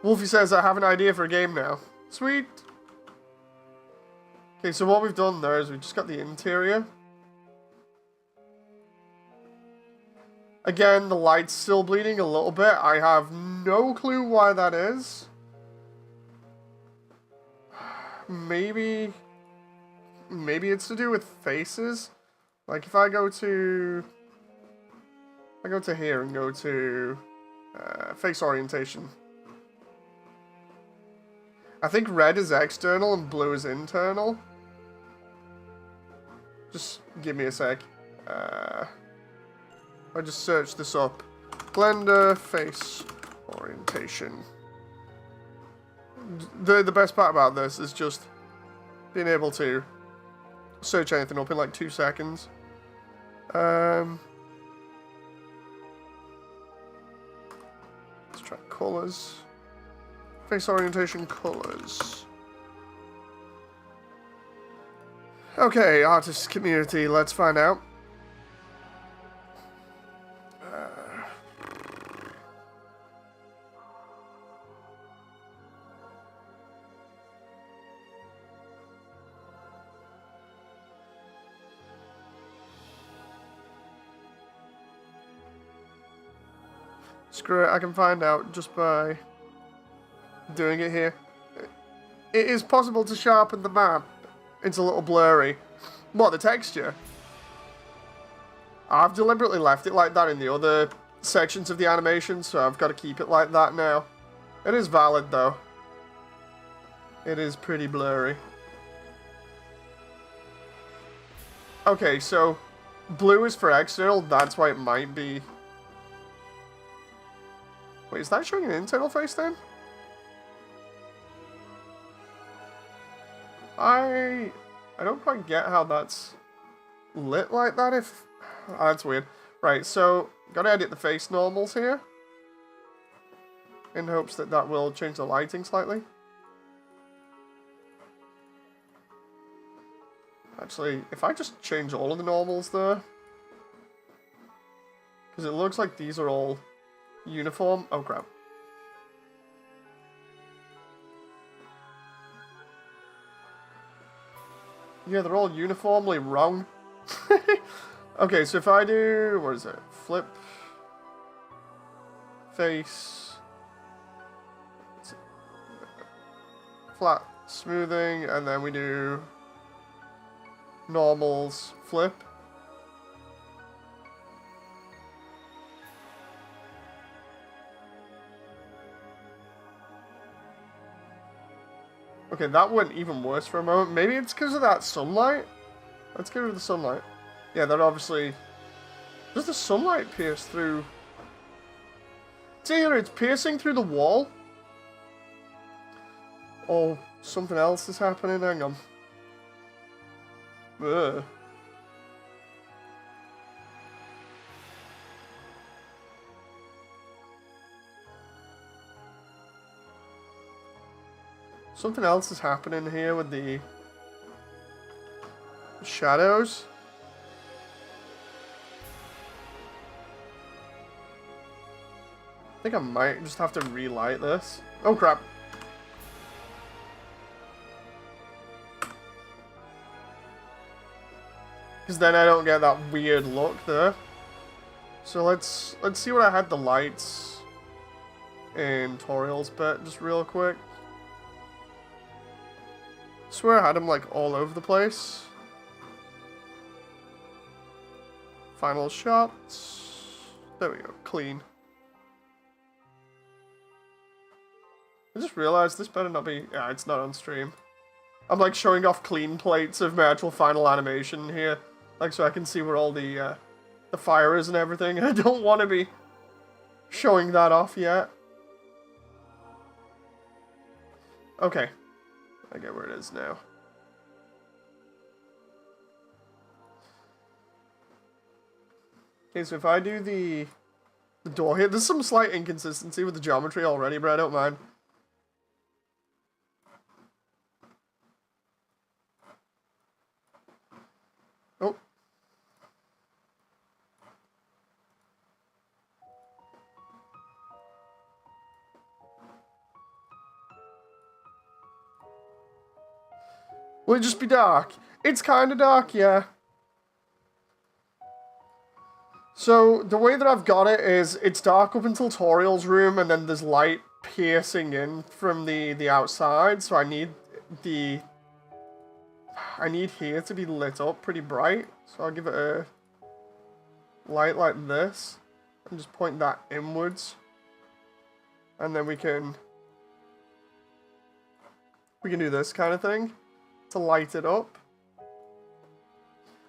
Wolfie says, I have an idea for a game now. Sweet! Okay, so what we've done there is we've just got the interior. Again, the light's still bleeding a little bit. I have no clue why that is. Maybe it's to do with faces. Like if I go to here and go to face orientation. I think red is external and blue is internal. Just give me a sec. I just searched this up. Blender face orientation. The best part about this is just being able to search anything up in like 2 seconds. Let's try colors. Face orientation colors. Okay, artist community, let's find out. Screw it, I can find out just by doing it here. It is possible to sharpen the map. It's a little blurry. What, the texture? I've deliberately left it like that in the other sections of the animation, so I've got to keep it like that now. It is valid, though. It is pretty blurry. Okay, so blue is for external, that's why it might be... Wait, is that showing an internal face then? I don't quite get how that's lit like that if... Oh, that's weird. Right, so gotta edit the face normals here. In hopes that that will change the lighting slightly. Actually, if I just change all of the normals there. Because it looks like these are all uniform. Oh crap. Yeah, they're all uniformly wrong. Okay, so if I do, what is it? Flip, face, flat smoothing, and then we do normals, flip. Okay, that went even worse for a moment. Maybe it's because of that sunlight? Let's get rid of the sunlight. Yeah, that obviously... Does the sunlight pierce through... It's either it's piercing through the wall, or something else is happening. Hang on. Ugh. Something else is happening here with the shadows. I think I might just have to relight this. Oh crap. Because then I don't get that weird look there. So let's see what I had the lights in tutorials bit just real quick. I swear I had them like all over the place. Final shots. There we go. Clean. I just realized this better not be... Yeah, it's not on stream. I'm like showing off clean plates of my actual final animation here. Like so I can see where all the fire is and everything. I don't want to be showing that off yet. Okay. I get where it is now. Okay, so if I do the door here, there's some slight inconsistency with the geometry already, but I don't mind. Oh. Will it just be dark? It's kind of dark, yeah. So, the way that I've got it is, it's dark up until Toriel's room, and then there's light piercing in from the outside, so I need here to be lit up pretty bright, so I'll give it a light like this, and just point that inwards, and then we can do this kind of thing to light it up.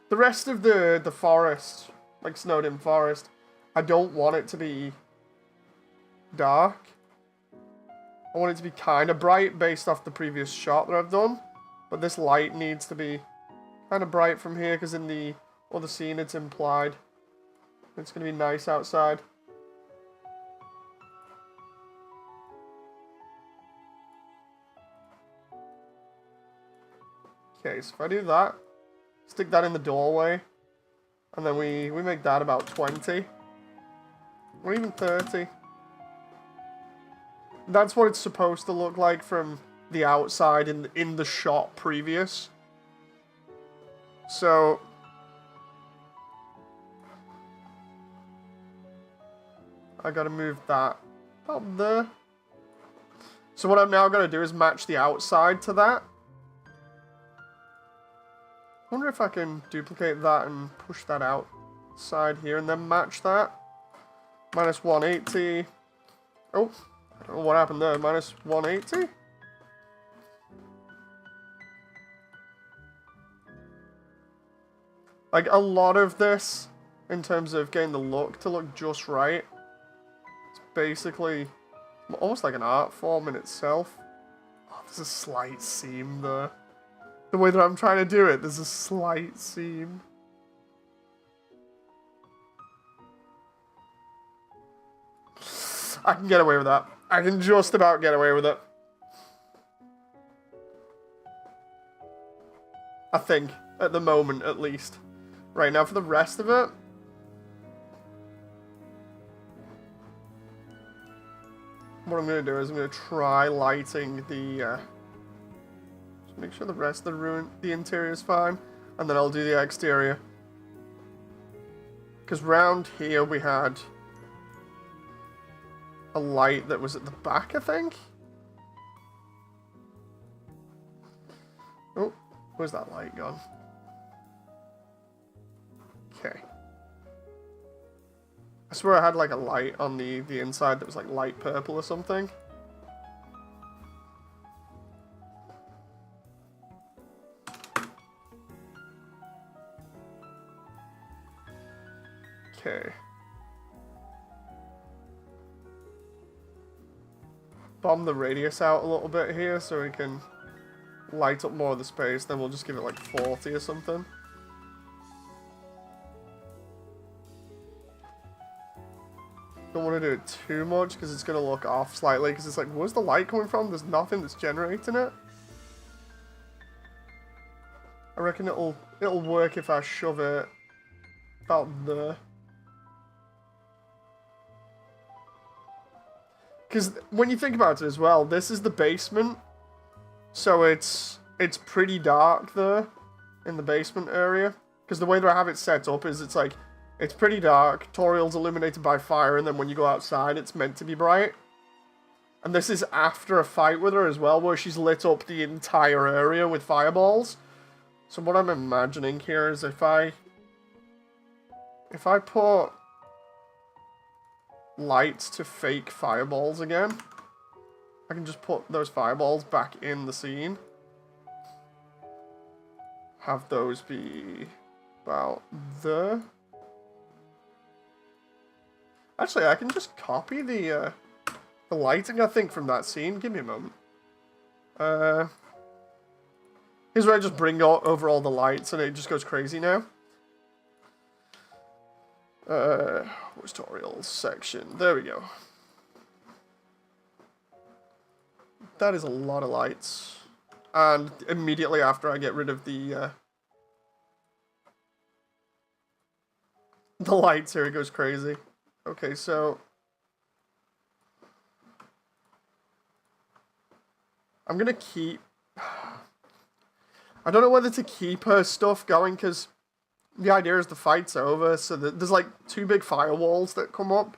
The rest of the forest, like Snowdin Forest, I don't want it to be dark. I want it to be kind of bright based off the previous shot that I've done. But this light needs to be kind of bright from here because in the other scene it's implied it's going to be nice outside. Okay, so if I do that, stick that in the doorway. And then we make that about 20. Or even 30. That's what it's supposed to look like from the outside in the shot previous. So... I gotta move that about there. So what I'm now gonna do is match the outside to that. I wonder if I can duplicate that and push that outside here and then match that. Minus 180. Oh, I don't know what happened there. Minus 180? Like, a lot of this, in terms of getting the look to look just right, it's basically almost like an art form in itself. Oh, there's a slight seam there. The way that I'm trying to do it, there's a slight seam. I can get away with that. I can just about get away with it. I think, at the moment at least. Right, now for the rest of it. What I'm going to do is I'm going to try lighting the... just make sure the rest of the interior is fine. And then I'll do the exterior. Because round here we had a light that was at the back, I think? Oh, where's that light gone? Okay. I swear I had like a light on the inside that was like light purple or something. Okay. Bomb the radius out a little bit here so we can light up more of the space. Then we'll just give it like 40 or something. Don't want to do it too much because it's going to look off slightly because it's like, where's the light coming from? There's nothing that's generating it. I reckon it'll work if I shove it about there. Because when you think about it as well, this is the basement. So it's pretty dark there in the basement area. Because the way that I have it set up is it's like, it's pretty dark, Toriel's illuminated by fire, and then when you go outside, it's meant to be bright. And this is after a fight with her as well, where she's lit up the entire area with fireballs. So what I'm imagining here is if I put lights to fake fireballs again, I can just put those fireballs back in the scene. Have those be about there. Actually, I can just copy the lighting, I think, from that scene. Give me a moment. Here's where I just bring over all the lights and it just goes crazy now. Where's Toriel's section? There we go. That is a lot of lights. And immediately after I get rid of the lights here, it goes crazy. Okay, so I'm gonna keep... I don't know whether to keep her stuff going, because the idea is the fight's over, so there's like 2 big firewalls that come up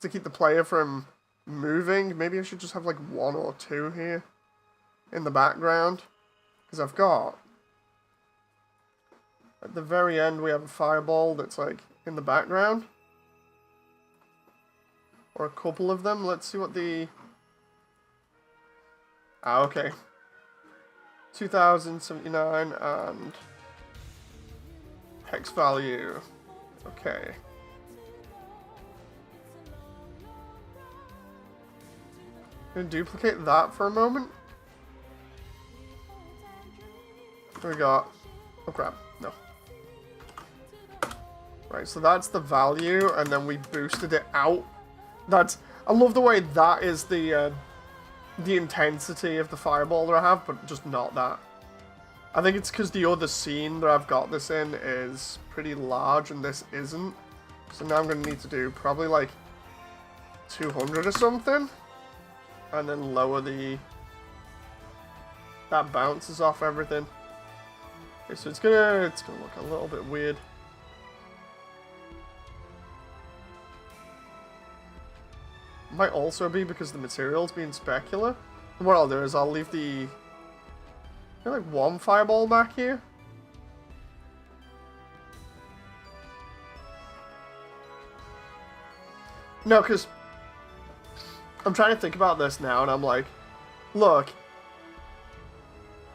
to keep the player from moving. Maybe I should just have like 1 or 2 here in the background, because I've got... At the very end, we have a fireball that's like in the background. Or a couple of them. Let's see what the... Ah, okay. 2079 and... hex value. Okay. Gonna duplicate that for a moment. What do we got? Oh crap, no. Right, so that's the value, and then we boosted it out. That's... I love the way that is the intensity of the fireball that I have, but just not that. I think it's because the other scene that I've got this in is pretty large, and this isn't. So now I'm going to need to do probably like 200 or something. And then lower the... That bounces off everything. Okay, so it's gonna look a little bit weird. might also be because the material's being specular. And what I'll do is I'll leave the... like one fireball back here. No, because I'm trying to think about this now, and I'm like, look,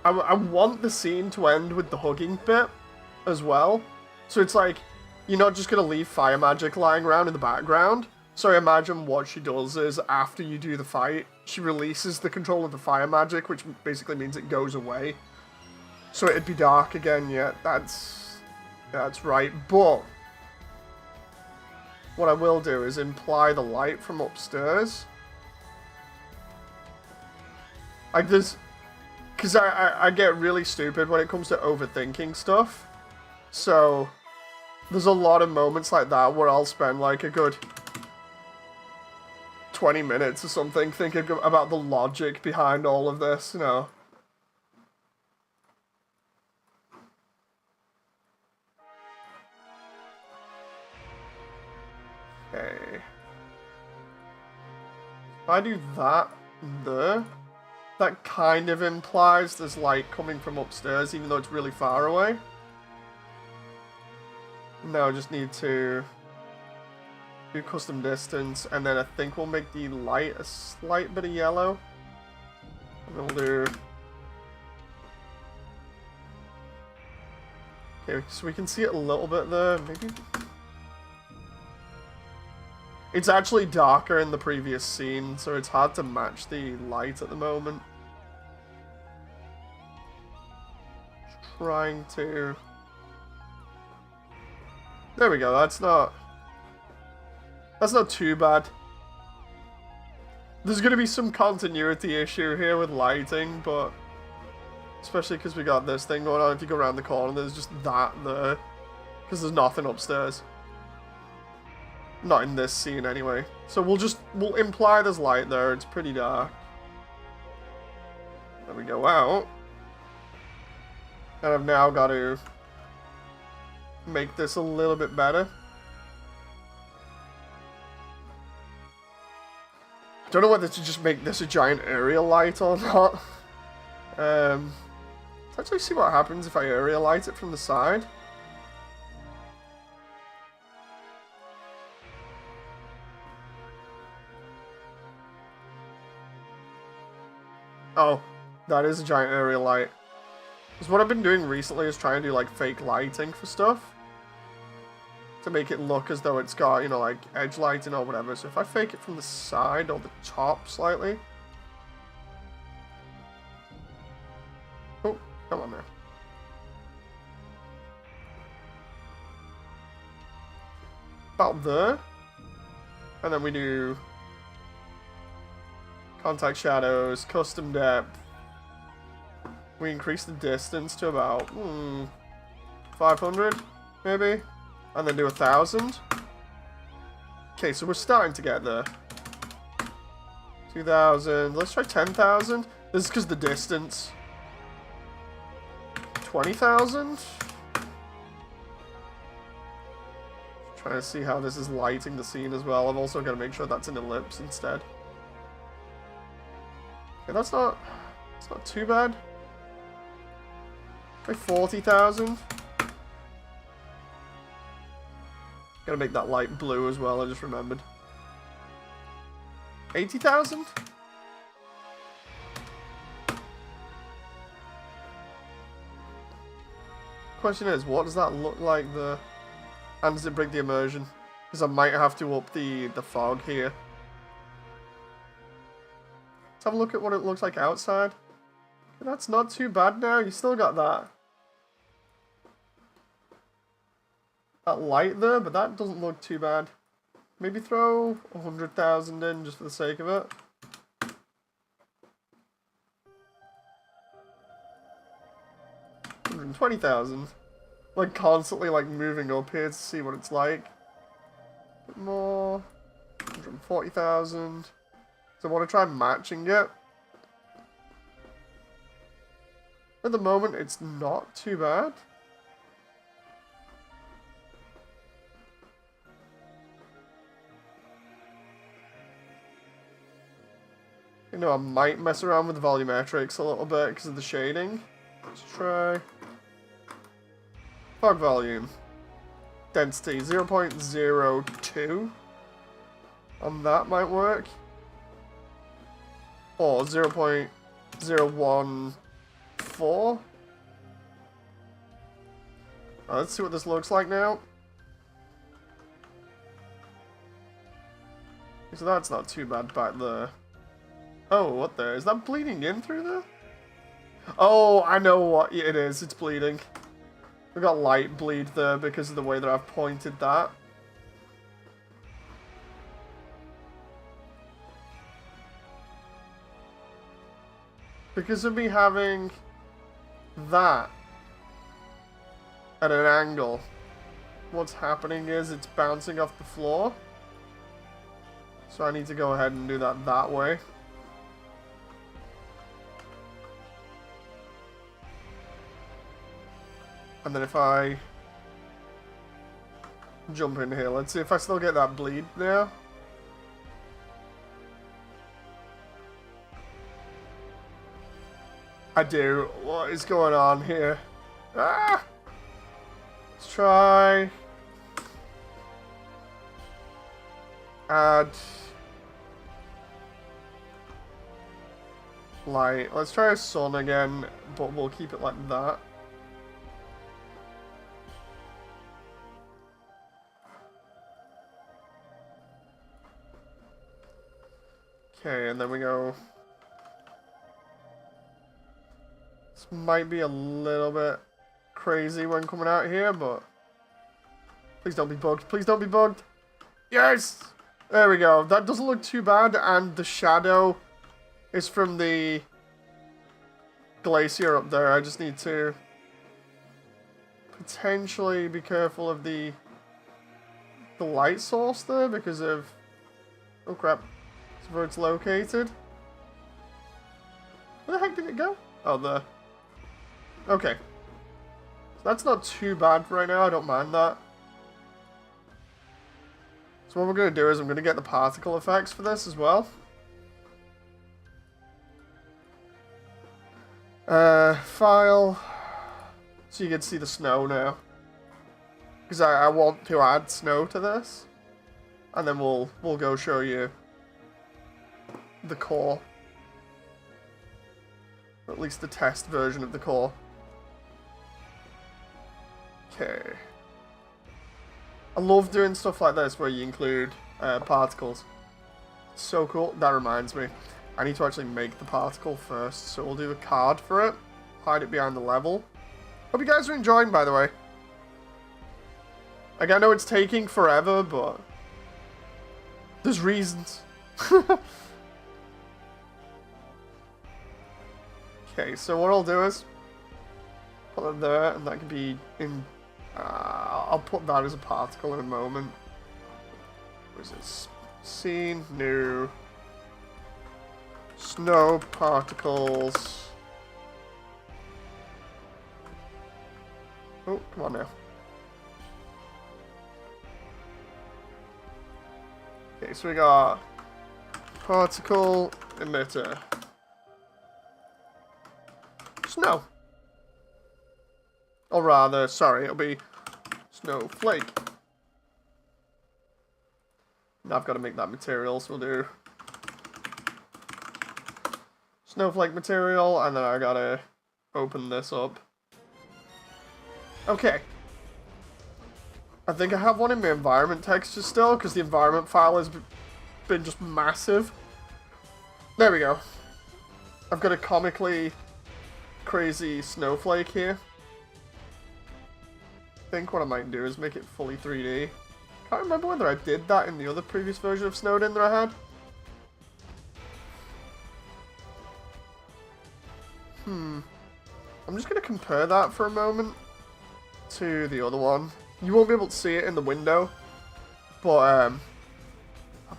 I want the scene to end with the hugging bit as well. So it's like, you're not just going to leave fire magic lying around in the background. So I imagine what she does is, after you do the fight, she releases the control of the fire magic, which basically means it goes away. So it'd be dark again, yeah, that's right. But what I will do is imply the light from upstairs. Like this, because I get really stupid when it comes to overthinking stuff. So there's a lot of moments like that where I'll spend like a good 20 minutes or something thinking about the logic behind all of this, you know. Okay. If I do that there, that kind of implies there's light coming from upstairs, even though it's really far away. Now I just need to do custom distance, and then I think we'll make the light a slight bit of yellow. And we'll do... okay, so we can see it a little bit there, maybe... it's actually darker in the previous scene, so it's hard to match the light at the moment. Just trying to... there we go, that's not too bad. There's going to be some continuity issue here with lighting, but... especially because we got this thing going on. If you go around the corner, there's just that there. Because there's nothing upstairs. Not in this scene, anyway. So we'll imply there's light there. It's pretty dark. Then we go out. And I've now got to make this a little bit better. Don't know whether to just make this a giant area light or not. Let's actually see what happens if I area light it from the side. Oh, that is a giant area light. Because what I've been doing recently is trying to do like fake lighting for stuff. To make it look as though it's got, you know, like edge lighting or whatever. So if I fake it from the side or the top slightly. Oh, come on now. About there. And then we do contact shadows, custom depth. We increase the distance to about 500, maybe, and then do 1,000. Okay, so we're starting to get there. 2,000. Let's try 10,000. This is because the distance. 20,000. Trying to see how this is lighting the scene as well. I've also got to make sure that's an ellipse instead. Okay, that's not too bad. Like 40,000. Gotta make that light blue as well, I just remembered. 80,000? Question is, what does that look like there? And does it break the immersion? Because I might have to up the fog here. Let's have a look at what it looks like outside. Okay, that's not too bad now. You still got that light there, but that doesn't look too bad. Maybe throw 100,000 in just for the sake of it. $120,000. Like constantly like moving up here to see what it's like. A bit more. 140,000. So I want to try matching it. At the moment, it's not too bad. You know, I might mess around with the volumetrics a little bit because of the shading. Let's try fog volume. Density 0.02. And that might work. Or 0.014. Let's see what this looks like now. So that's not too bad back there. Oh, what there? Is that bleeding in through there? Oh, I know what it is. It's bleeding. We got light bleed there because of the way that I've pointed that. Because of me having that at an angle, what's happening is it's bouncing off the floor. So I need to go ahead and do that way. And then if I jump in here, let's see if I still get that bleed now. I do. What is going on here? Ah! Let's try. Add light. Let's try a sun again, but we'll keep it like that. Okay, and then we go. This might be a little bit crazy when coming out here, but please don't be bugged. Please don't be bugged. Yes! There we go. That doesn't look too bad, and the shadow is from the glacier up there. I just need to potentially be careful of the light source there because of... Oh crap. That's where it's located. Where the heck did it go? Oh, there. Okay. So that's not too bad right now. I don't mind that. So what we're going to do is I'm going to get the particle effects for this as well. File. So you can see the snow now. Because I want to add snow to this. And then we'll go show you the core. Or at least the test version of the core. Okay. I love doing stuff like this where you include particles. So cool. That reminds me. I need to actually make the particle first. So we'll do a card for it. Hide it behind the level. Hope you guys are enjoying, by the way. Like, I know it's taking forever, but there's reasons. Okay, so what I'll do is put it there, and that can be in... I'll put that as a particle in a moment. What is this? Scene, new. Snow particles. Oh, come on now. Okay, so we got particle emitter. Snow. Or rather, sorry, it'll be snowflake. Now I've got to make that material, so we'll do snowflake material, and then I gotta open this up. Okay. I think I have one in my environment texture still, because the environment file has been just massive. There we go. I've got a comically crazy snowflake here. I think what I might do is make it fully 3D. Can't remember whether I did that in the other previous version of Snowdin that I had. I'm just going to compare that for a moment to the other one. You won't be able to see it in the window, but I'll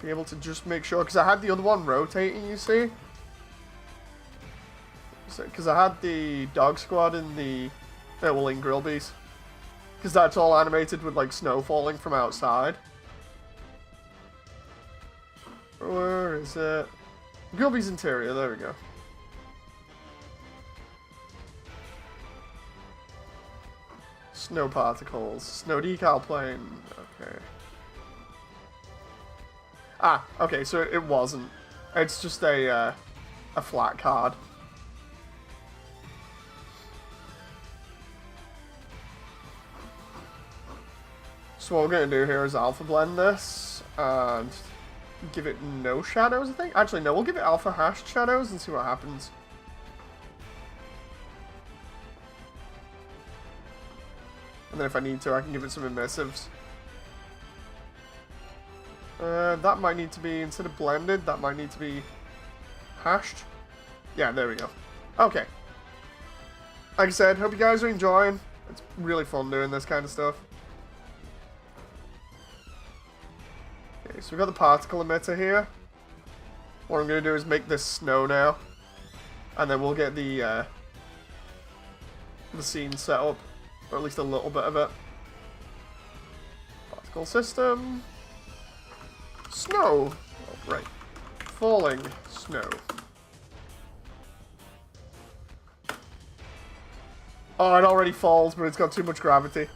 be able to just make sure, because I had the other one rotating, you see? Because I had the dog squad in the... well, in Grillby's. Because that's all animated with, like, snow falling from outside. Where is it? Gilby's interior, there we go. Snow particles. Snow decal plane. Okay. Ah, okay, so it wasn't. It's just a flat card. So what we're going to do here is alpha blend this and give it no shadows, I think. Actually, no, we'll give it alpha hashed shadows and see what happens. And then if I need to, I can give it some emissives. That might need to be, instead of blended, that might need to be hashed. Yeah, there we go. Okay. Like I said, hope you guys are enjoying. It's really fun doing this kind of stuff. Okay, so we've got the particle emitter here. What I'm going to do is make this snow now. And then we'll get the scene set up. Or at least a little bit of it. Particle system. Snow. Oh, right. Falling snow. Oh, it already falls, but it's got too much gravity.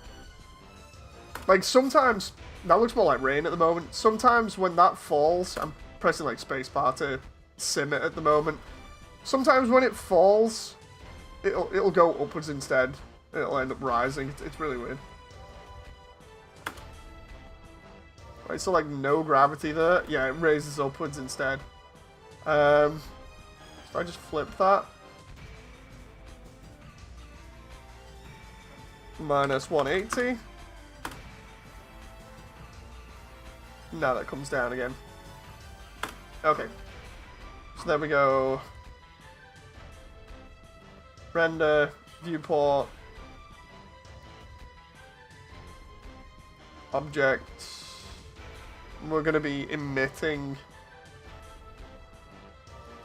Like, sometimes... That looks more like rain at the moment. Sometimes when that falls... I'm pressing, like, spacebar to sim it at the moment. Sometimes when it falls, it'll go upwards instead. It'll end up rising. It's really weird. Right, so like no gravity there. Yeah, it raises upwards instead. So I just flip that. Minus 180. Now that comes down again. Okay. So there we go. Render, viewport, object. We're going to be emitting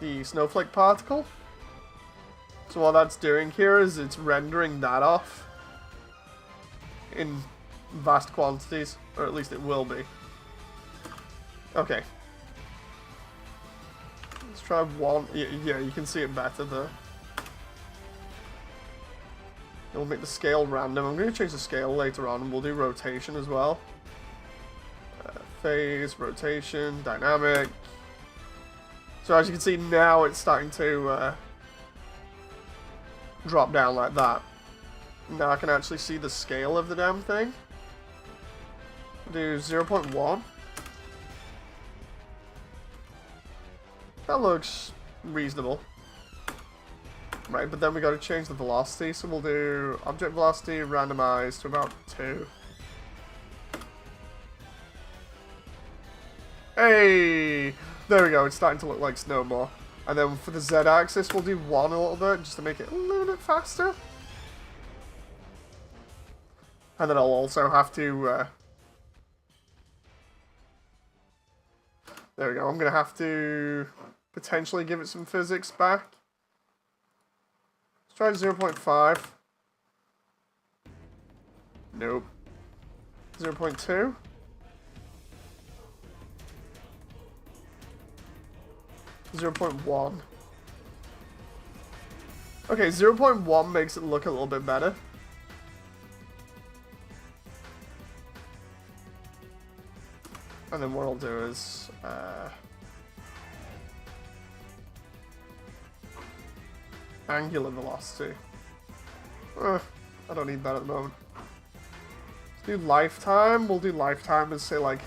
the snowflake particle. So what that's doing here is it's rendering that off in vast quantities, or at least it will be. Okay. Let's try one. Yeah, you can see it better there. We'll make the scale random. I'm going to change the scale later on, and we'll do rotation as well. Phase, rotation, dynamic. So as you can see now, it's starting to drop down like that. Now I can actually see the scale of the damn thing. Do 0.1. That looks reasonable. Right, but then we got to change the velocity, so we'll do object velocity randomized to about 2. Hey! There we go, it's starting to look like snow more. And then for the Z-axis, we'll do 1 a little bit, just to make it a little bit faster. And then I'll also have to... there we go, I'm going to have to potentially give it some physics back. Let's try 0.5. Nope. 0.2. .1. Okay, 0.1 makes it look a little bit better. And then what I'll do is angular velocity. I don't need that at the moment. Let's do lifetime. We'll do lifetime as say like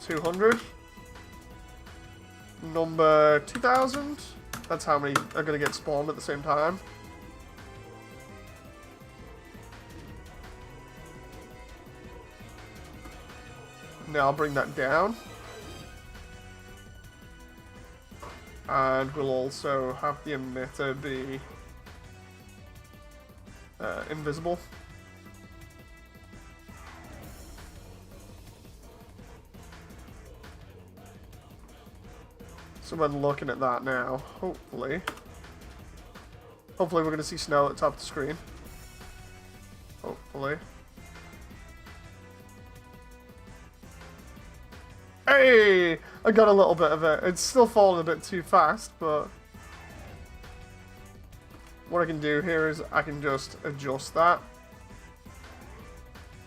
200. Number 2000. That's how many are going to get spawned at the same time. Now I'll bring that down. And we'll also have the emitter be invisible. So when looking at that now, hopefully we're going to see snow at the top of the screen. Hopefully. Hey! I got a little bit of it. It's still falling a bit too fast, but... what I can do here is I can just adjust that.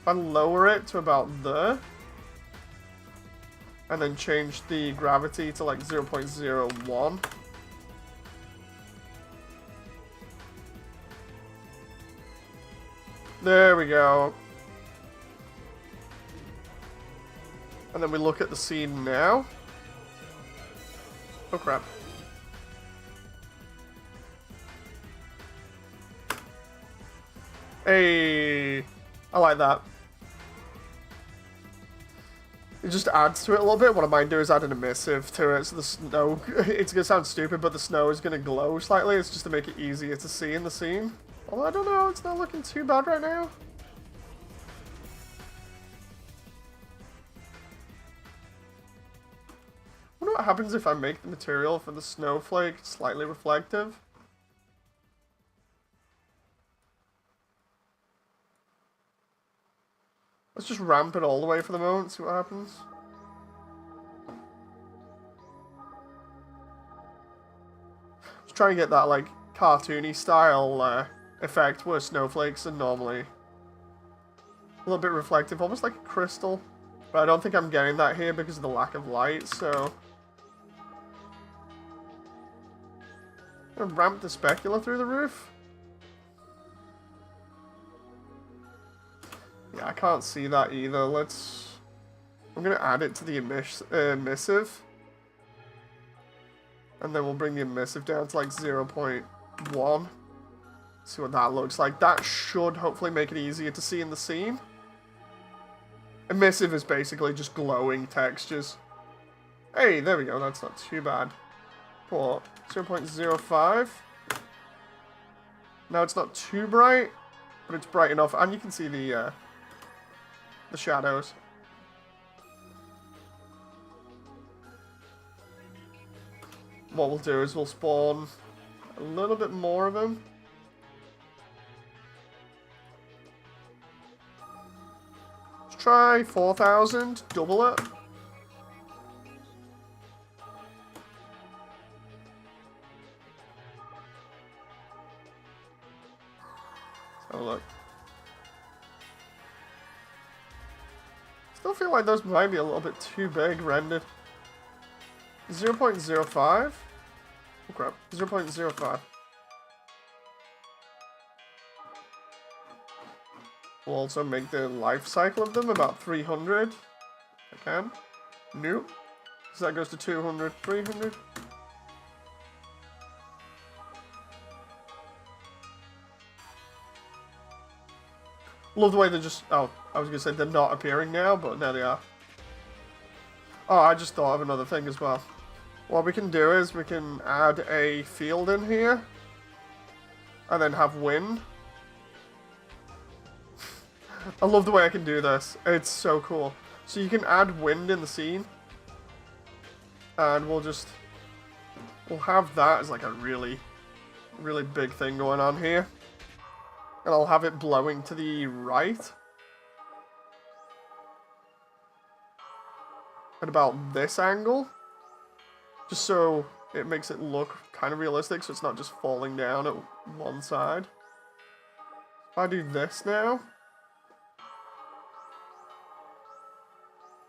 If I lower it to about there, and then change the gravity to like 0.01. There we go. And then we look at the scene now. Oh crap. Hey, I like that. It just adds to it a little bit. What I might do is add an emissive to it, so the snow, it's going to sound stupid, but the snow is going to glow slightly. It's just to make it easier to see in the scene. Well, I don't know, it's not looking too bad right now. I wonder what happens if I make the material for the snowflake slightly reflective. Let's just ramp it all the way for the moment, see what happens. Just trying to get that, like, cartoony style effect where snowflakes are normally a little bit reflective, almost like a crystal. But I don't think I'm getting that here because of the lack of light, so... I'm gonna ramp the specular through the roof. Yeah, I can't see that either. I'm going to add it to the emissive. And then we'll bring the emissive down to like 0.1. See what that looks like. That should hopefully make it easier to see in the scene. Emissive is basically just glowing textures. Hey, there we go. That's not too bad. What? 0.05. Now it's not too bright, but it's bright enough. And you can see the shadows. What we'll do is we'll spawn a little bit more of them. Let's try 4,000, double it. Let's have a look. Still feel like those might be a little bit too big rendered. 0.05? Oh crap, 0.05. We'll also make the life cycle of them about 300. If I can. Nope. So that goes to 200, 300. Love the way they're just... oh, I was going to say they're not appearing now, but now they are. Oh, I just thought of another thing as well. What we can do is we can add a field in here. And then have wind. I love the way I can do this. It's so cool. So you can add wind in the scene. And we'll have that as like a really, really big thing going on here. And I'll have it blowing to the right. At about this angle. Just so it makes it look kind of realistic, so it's not just falling down at one side. If I do this now.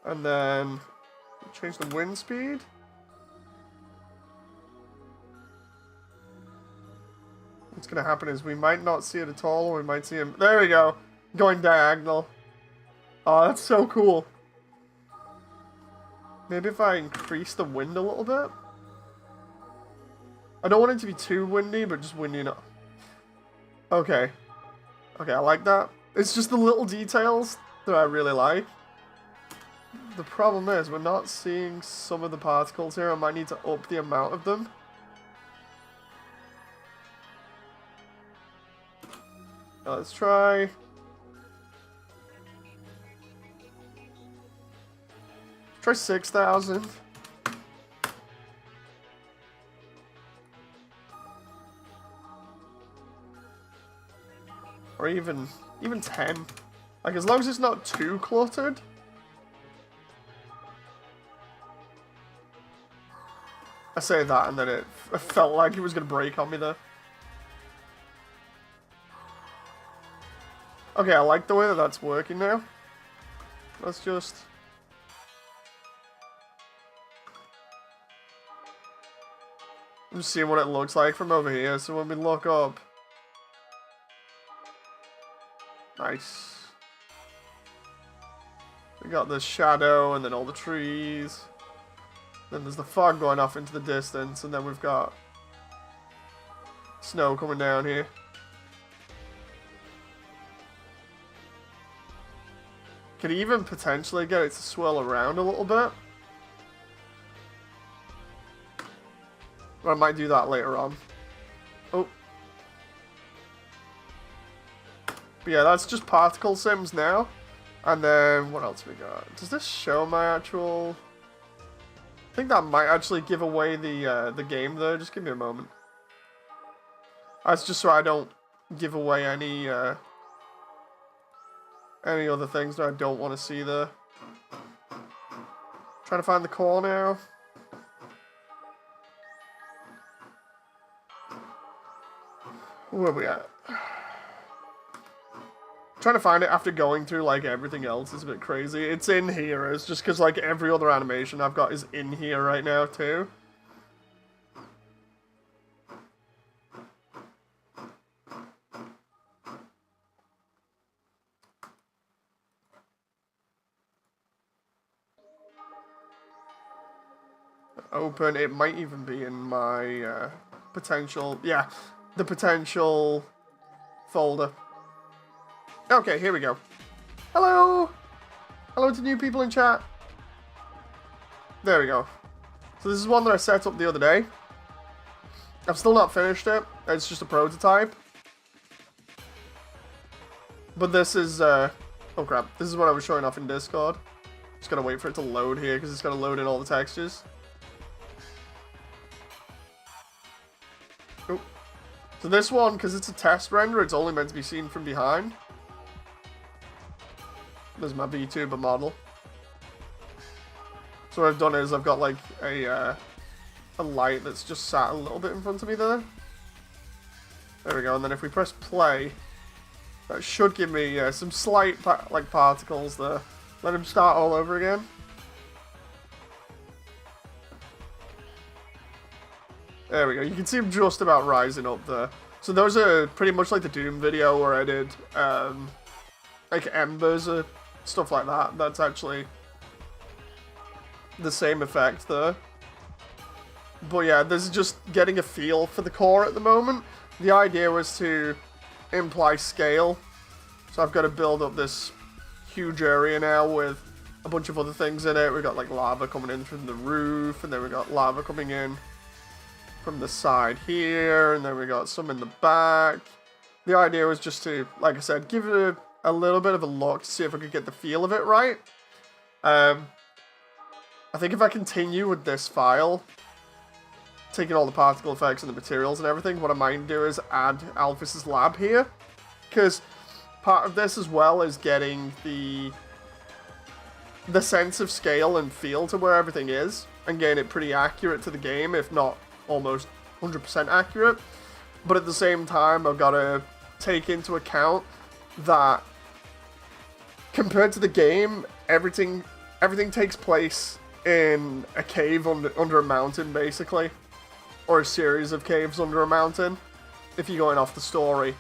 And then change the wind speed. What's going to happen is we might not see it at all, or we might see him. There we go. Going diagonal. Oh, that's so cool. Maybe if I increase the wind a little bit. I don't want it to be too windy, but just windy enough. Okay. Okay, I like that. It's just the little details that I really like. The problem is we're not seeing some of the particles here. I might need to up the amount of them. Now let's try... try 6,000. Or even 10. Like, as long as it's not too cluttered. say that and then it felt like it was going to break on me there. Okay, I like the way that that's working now. Let's just... I'm just seeing what it looks like from over here, so when we look up... Nice. We got the shadow and then all the trees. Then there's the fog going off into the distance, and then we've got snow coming down here. Could even potentially get it to swirl around a little bit. But I might do that later on. Oh. But yeah, that's just particle sims now. And then, what else we got? Does this show my actual... I think that might actually give away the game though. Just give me a moment. That's just so I don't give away any other things that I don't want to see there. Trying to find the core now. Where are we at? Trying to find it after going through like everything else is a bit crazy. It's in here. It's just because like every other animation I've got is in here right now too. Open. It might even be in my potential. Yeah, the potential folder. Okay, here we go. Hello! Hello to new people in chat. There we go. So this is one that I set up the other day. I've still not finished it. It's just a prototype. But this is, oh crap. This is what I was showing off in Discord. Just gotta wait for it to load here, because it's gotta load in all the textures. Oh. So this one, because it's a test render, it's only meant to be seen from behind. There's my Vtuber model. So what I've done is I've got like a light that's just sat a little bit in front of me there. There we go. And then if we press play, that should give me some slight like particles there. Let him start all over again. There we go. You can see him just about rising up there. So those are pretty much like the Doom video where I did like embers or stuff like that. That's actually the same effect there. But yeah, this is just getting a feel for the core at the moment. The idea was to imply scale. So I've got to build up this huge area now with a bunch of other things in it. We've got like lava coming in from the roof, and then we got lava coming in from the side here, and then we got some in the back. The idea was just to, like I said, give it a little bit of a look to see if I could get the feel of it right. I think if I continue with this file, taking all the particle effects and the materials and everything, what I might do is add Alphys's lab here. Because part of this as well is getting the sense of scale and feel to where everything is, and getting it pretty accurate to the game, if not almost 100% accurate. But at the same time, I've got to take into account that compared to the game, everything takes place in a cave under a mountain, basically. Or a series of caves under a mountain, if you're going off the story.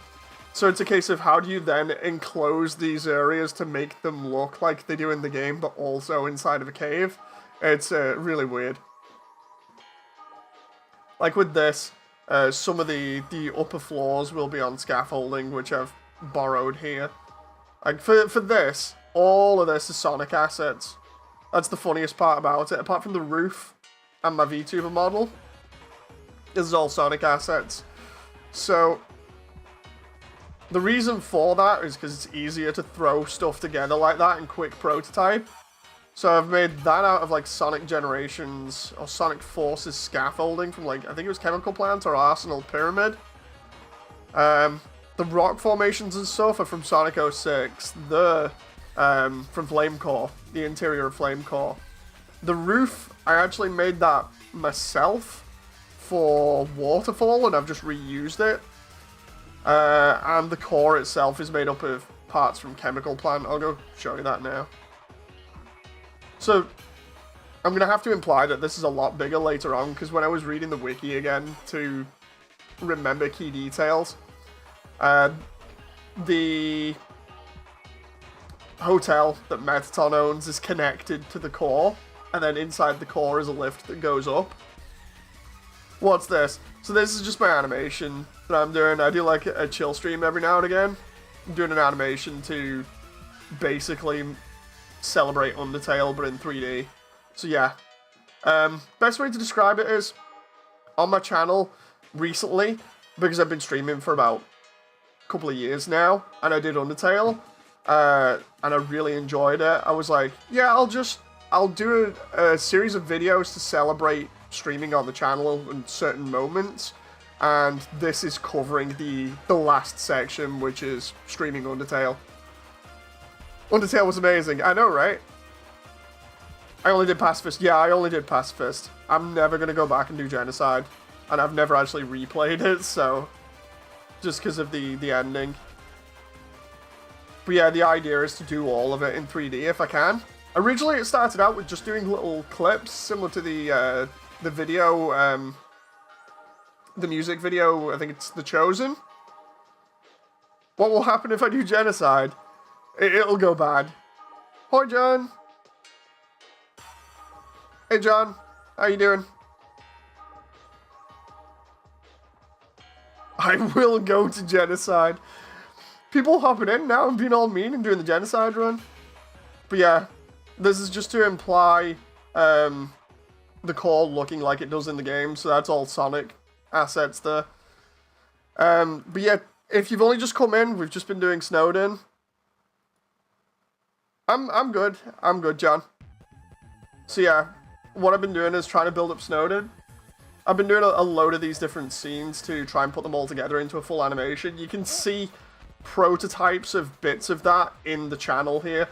So it's a case of how do you then enclose these areas to make them look like they do in the game, but also inside of a cave. It's really weird. Like with this, some of the upper floors will be on scaffolding, which I've borrowed here. Like for this, all of this is Sonic assets. That's the funniest part about it. Apart from the roof and my Vtuber model, this is all Sonic assets. So the reason for that is because it's easier to throw stuff together like that in quick prototype. So I've made that out of like Sonic Generations or Sonic Forces scaffolding from like, I think it was Chemical Plant or Arsenal Pyramid. The rock formations and stuff are from Sonic 06. From Flame Core, the interior of Flame Core. The roof, I actually made that myself. for waterfall, and I've just reused it. And the core itself is made up of parts from chemical plant. I'll go show you that now. So, I'm going to have to imply that this is a lot bigger later on, because when I was reading the wiki again to remember key details, the hotel that Metaton owns is connected to the core, and then inside the core is a lift that goes up. What's this? So this is just my animation that I'm doing. I do like a chill stream every now and again. I'm doing an animation to basically celebrate Undertale, but in 3D. So yeah. Best way to describe it is, on my channel recently, because I've been streaming for about a couple of years now, and I did Undertale, and I really enjoyed it. I was like, yeah, I'll do a series of videos to celebrate streaming on the channel in certain moments, and this is covering the last section, which is streaming Undertale. Undertale was amazing, I know, right? I only did Pacifist. Yeah, I only did Pacifist. I'm never going to go back and do Genocide, and I've never actually replayed it, so just because of the ending. But yeah, the idea is to do all of it in 3D if I can. Originally, it started out with just doing little clips, similar to the video, the music video, I think it's The Chosen. What will happen if I do Genocide? It'll go bad. Hi, John. Hey, John. How you doing? I will go to Genocide. People hopping in now and being all mean and doing the Genocide run. But yeah, this is just to imply the core looking like it does in the game, so that's all Sonic assets there. But yeah, if you've only just come in, we've just been doing Snowdin. I'm good. I'm good, John. So yeah, what I've been doing is trying to build up Snowdin. I've been doing a load of these different scenes to try and put them all together into a full animation. You can see prototypes of bits of that in the channel here.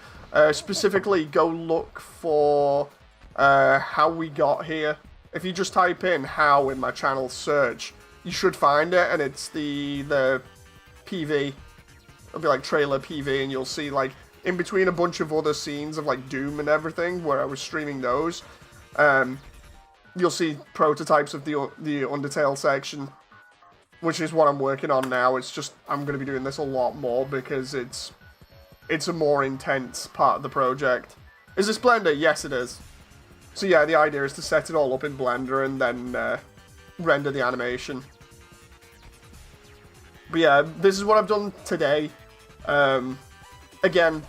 Specifically, go look for how we got here. If you just type in how in my channel search, you should find it, and it's the PV. It'll be like trailer PV, and you'll see like in between a bunch of other scenes of like Doom and everything where I was streaming those. You'll see prototypes of the Undertale section, which is what I'm working on now. It's just, I'm going to be doing this a lot more because it's a more intense part of the project. Is this Blender? Yes, it is. So yeah, the idea is to set it all up in Blender and then render the animation. But yeah, this is what I've done today. Again,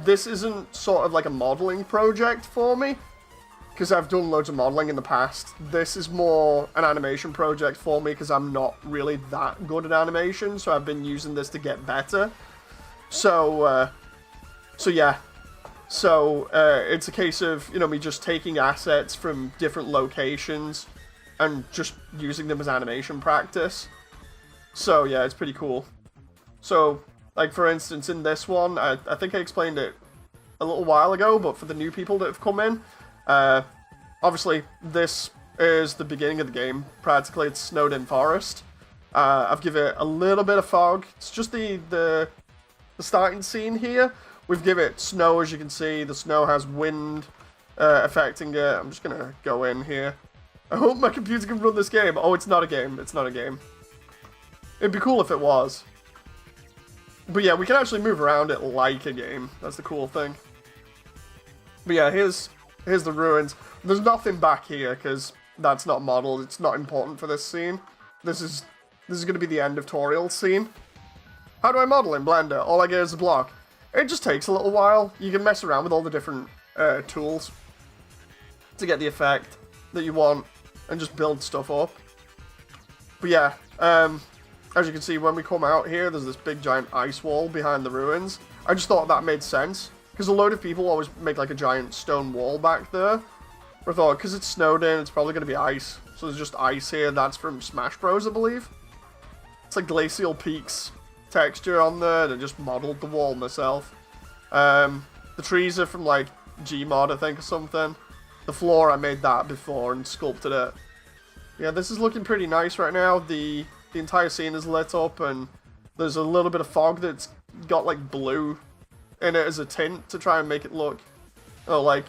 this isn't sort of like a modeling project for me, because I've done loads of modeling in the past. This is more an animation project for me because I'm not really that good at animation, so I've been using this to get better. So yeah. So, it's a case of, you know, me just taking assets from different locations and just using them as animation practice. So, yeah, it's pretty cool. So, like, for instance, in this one, I think I explained it a little while ago, but for the new people that have come in, obviously, this is the beginning of the game. Practically, it's Snowdin Forest. I've given it a little bit of fog. It's just the starting scene here. We've given it snow, as you can see. The snow has wind affecting it. I'm just going to go in here. I hope my computer can run this game. Oh, it's not a game. It's not a game. It'd be cool if it was. But yeah, we can actually move around it like a game. That's the cool thing. But yeah, here's the ruins. There's nothing back here, because that's not modeled. It's not important for this scene. This is going to be the end of tutorial scene. How do I model in Blender? All I get is a block. It just takes a little while. You can mess around with all the different tools to get the effect that you want and just build stuff up. But yeah, as you can see, when we come out here, there's this big giant ice wall behind the ruins. I just thought that made sense, because a load of people always make like a giant stone wall back there. I thought, because it's snowed in, it's probably going to be ice. So there's just ice here. That's from Smash Bros, I believe. It's like Glacial Peaks texture on there. I just modeled the wall myself. The trees are from like Gmod, I think, or something. The floor, I made that before and sculpted it. Yeah, this is looking pretty nice right now. The entire scene is lit up, and there's a little bit of fog that's got like blue in it as a tint to try and make it look, oh, like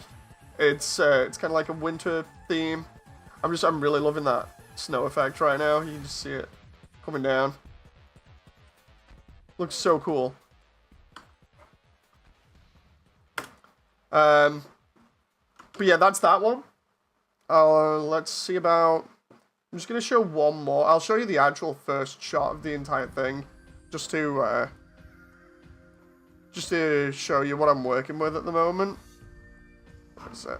it's kind of like a winter theme. I'm really loving that snow effect right now. You can just see it coming down. Looks so cool. But yeah, that's that one. Let's see about... I'm just going to show one more. I'll show you the actual first shot of the entire thing. Just to show you what I'm working with at the moment. What is it?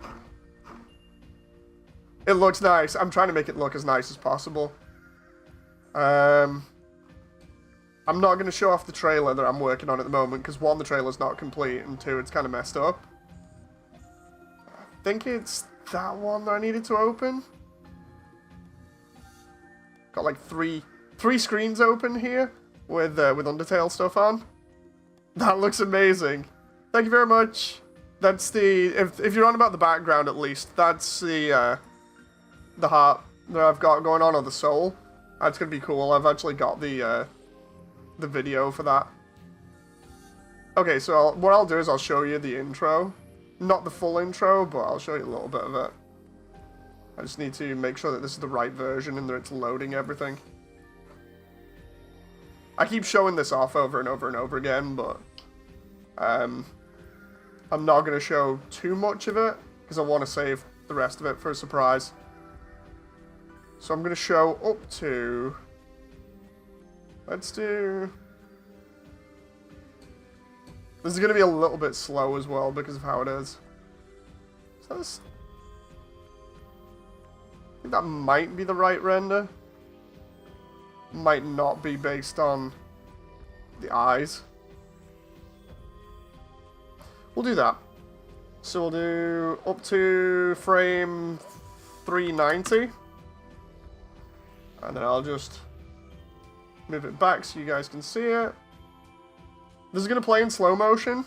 It looks nice. I'm trying to make it look as nice as possible. I'm not going to show off the trailer that I'm working on at the moment, because one, the trailer's not complete, and two, it's kind of messed up. I think it's that one that I needed to open. Got like three screens open here with Undertale stuff on. That looks amazing. Thank you very much. That's the if you're on about the background at least, that's the heart that I've got going on, or the soul. That's gonna be cool. I've actually got the video for that. Okay, so what I'll do is I'll show you the intro. Not the full intro, but I'll show you a little bit of it. I just need to make sure that this is the right version and that it's loading everything. I keep showing this off over and over and over again, but I'm not going to show too much of it because I want to save the rest of it for a surprise. So I'm going to show up to... Let's do... This is going to be a little bit slow as well because of how it is. So this... I think that might be the right render. Might not be based on the eyes. We'll do that. So we'll do up to frame 390. And then I'll just move it back so you guys can see it. This is going to play in slow motion.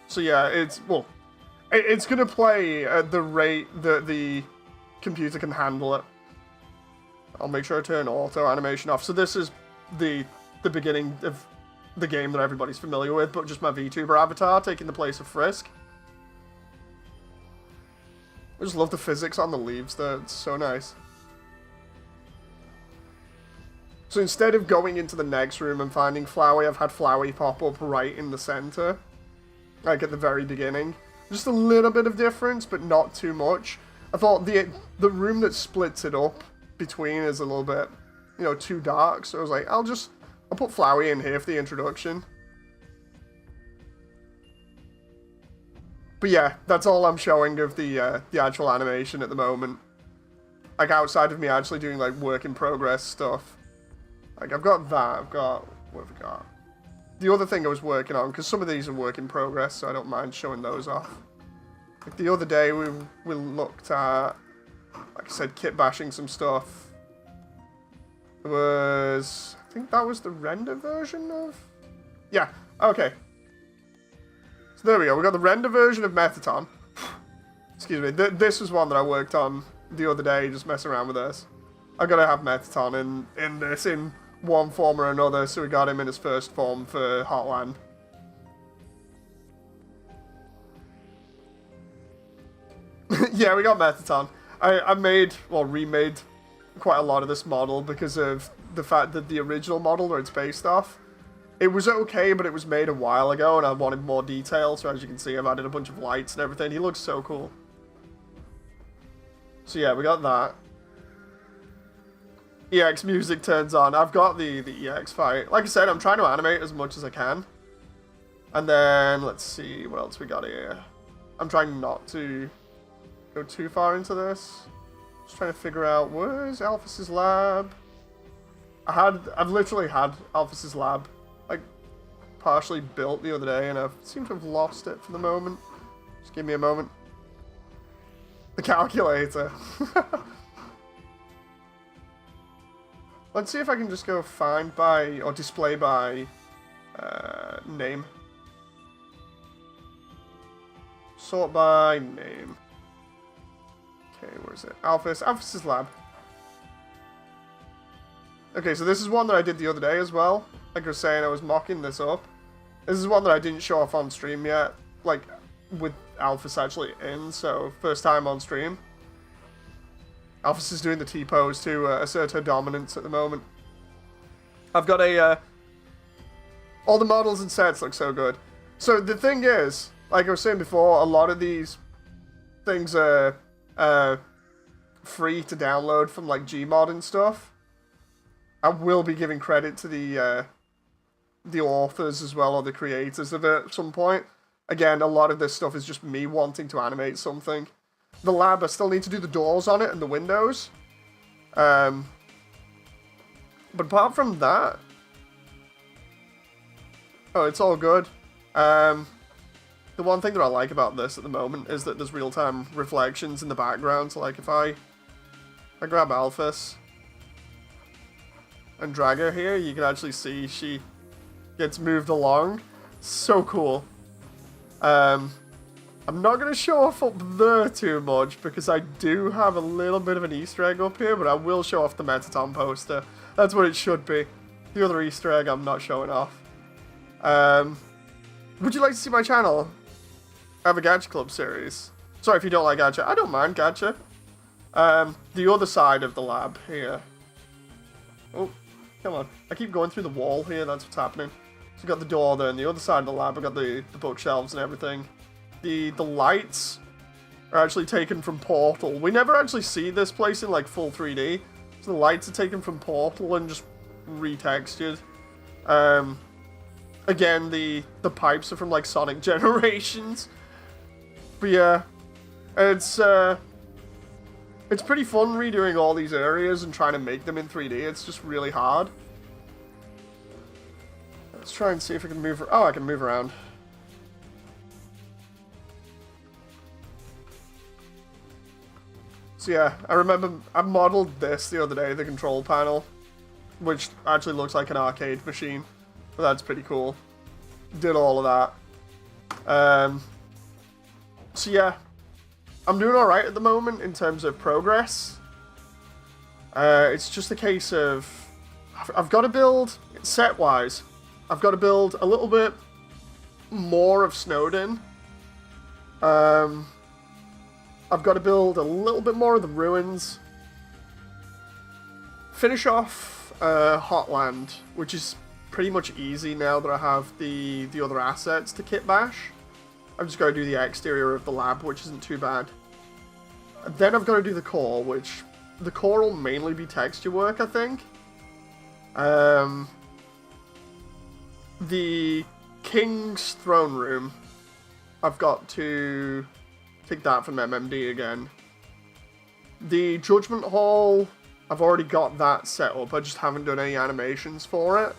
So yeah, it's going to play at the rate that the computer can handle it. I'll make sure I turn auto animation off. So this is the beginning of the game that everybody's familiar with, but just my VTuber avatar taking the place of Frisk. I just love the physics on the leaves there. It's so nice. So instead of going into the next room and finding Flowey, I've had Flowey pop up right in the center. Like at the very beginning. Just a little bit of difference, but not too much. I thought the room that splits it up between is a little bit, you know, too dark. So I was like, I'll put Flowey in here for the introduction. But yeah, that's all I'm showing of the actual animation at the moment. Like outside of me actually doing like work in progress stuff. Like, I've got that, what have I got? The other thing I was working on, because some of these are work in progress, so I don't mind showing those off. Like, the other day, we looked at, like I said, kit bashing some stuff. It was, I think that was the render version of? Yeah, okay. So there we go, we got the render version of Metaton. Excuse me, this was one that I worked on the other day, just messing around with this. I gotta have Metaton in this, in one form or another, so we got him in his first form for Heartland. Yeah, we got Metaton. I remade quite a lot of this model because of the fact that the original model that it's based off, it was okay, but it was made a while ago, and I wanted more detail, so as you can see, I've added a bunch of lights and everything. He looks so cool. So yeah, we got that. EX music turns on. I've got the EX fight. Like I said, I'm trying to animate as much as I can. And then, let's see, what else we got here. I'm trying not to go too far into this. Just trying to figure out, where's Alphys's lab? I've literally had Alphys's lab, like, partially built the other day, and I seem to have lost it for the moment. Just give me a moment. The calculator. Let's see if I can just go find by, or display by, name. Sort by name. Okay, where is it? Alphys's lab. Okay, so this is one that I did the other day as well. Like I was saying, I was mocking this up. This is one that I didn't show off on stream yet. Like, with Alphys actually in, so first time on stream. Alphys is doing the T-pose to assert her dominance at the moment. I've got a... all the models and sets look so good. So the thing is, like I was saying before, a lot of these things are free to download from like Gmod and stuff. I will be giving credit to the authors as well, or the creators of it at some point. Again, a lot of this stuff is just me wanting to animate something. The lab, I still need to do the doors on it and the windows. But apart from that... oh, it's all good. The one thing that I like about this at the moment is that there's real-time reflections in the background. So, like, if I grab Alphys and drag her here, you can actually see she gets moved along. So cool. I'm not going to show off up there too much because I do have a little bit of an Easter egg up here, but I will show off the Metaton poster. That's what it should be. The other Easter egg I'm not showing off. Would you like to see my channel? I have a Gacha Club series. Sorry if you don't like Gacha. I don't mind Gacha. The other side of the lab here. Oh, come on. I keep going through the wall here, that's what's happening. So we've got the door there, and the other side of the lab, I've got the bookshelves and everything. The lights are actually taken from Portal. We never actually see this place in like full 3D. So the lights are taken from Portal and just retextured. Again, the pipes are from like Sonic Generations. But yeah, it's pretty fun redoing all these areas and trying to make them in 3D. It's just really hard. Let's try and see if I can move... oh, I can move around. So yeah, I remember I modeled this the other day, the control panel, which actually looks like an arcade machine. But that's pretty cool. Did all of that. So yeah, I'm doing alright at the moment in terms of progress. It's just a case of... I've got to build, set-wise, I've got to build a little bit more of Snowdin. I've got to build a little bit more of the ruins. Finish off Hotland, which is pretty much easy now that I have the other assets to kit bash. I've just got to do the exterior of the lab, which isn't too bad. Then I've got to do the core, which... the core will mainly be texture work, I think. The King's Throne Room, I've got to take that from MMD again. The Judgment Hall, I've already got that set up, I just haven't done any animations for it.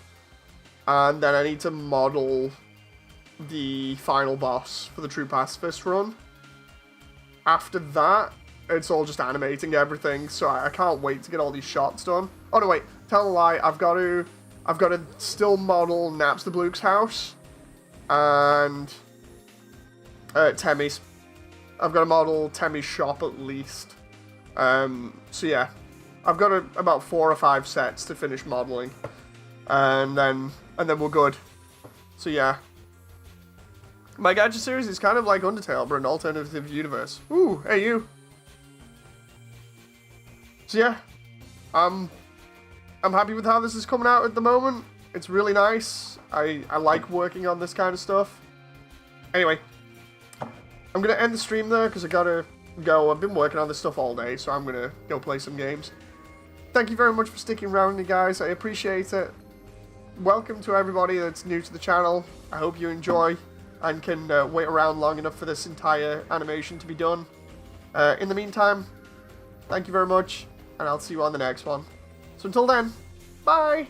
And then I need to model the final boss for the True Pacifist run. After that, it's all just animating everything, so I can't wait to get all these shots done. Oh no, wait, tell a lie, I've got to still model Naps the Bluke's house, and Temmie's. I've got to model Temmie's shop at least. So yeah, I've got about 4 or 5 sets to finish modeling, and then we're good. So yeah. My Gacha series is kind of like Undertale, but an alternative universe. Ooh, hey you! So yeah, I'm happy with how this is coming out at the moment. It's really nice. I like working on this kind of stuff. Anyway, I'm going to end the stream there because I got to go. I've been working on this stuff all day, so I'm going to go play some games. Thank you very much for sticking around, you guys. I appreciate it. Welcome to everybody that's new to the channel. I hope you enjoy and can wait around long enough for this entire animation to be done. In the meantime, thank you very much, and I'll see you on the next one. So until then, bye!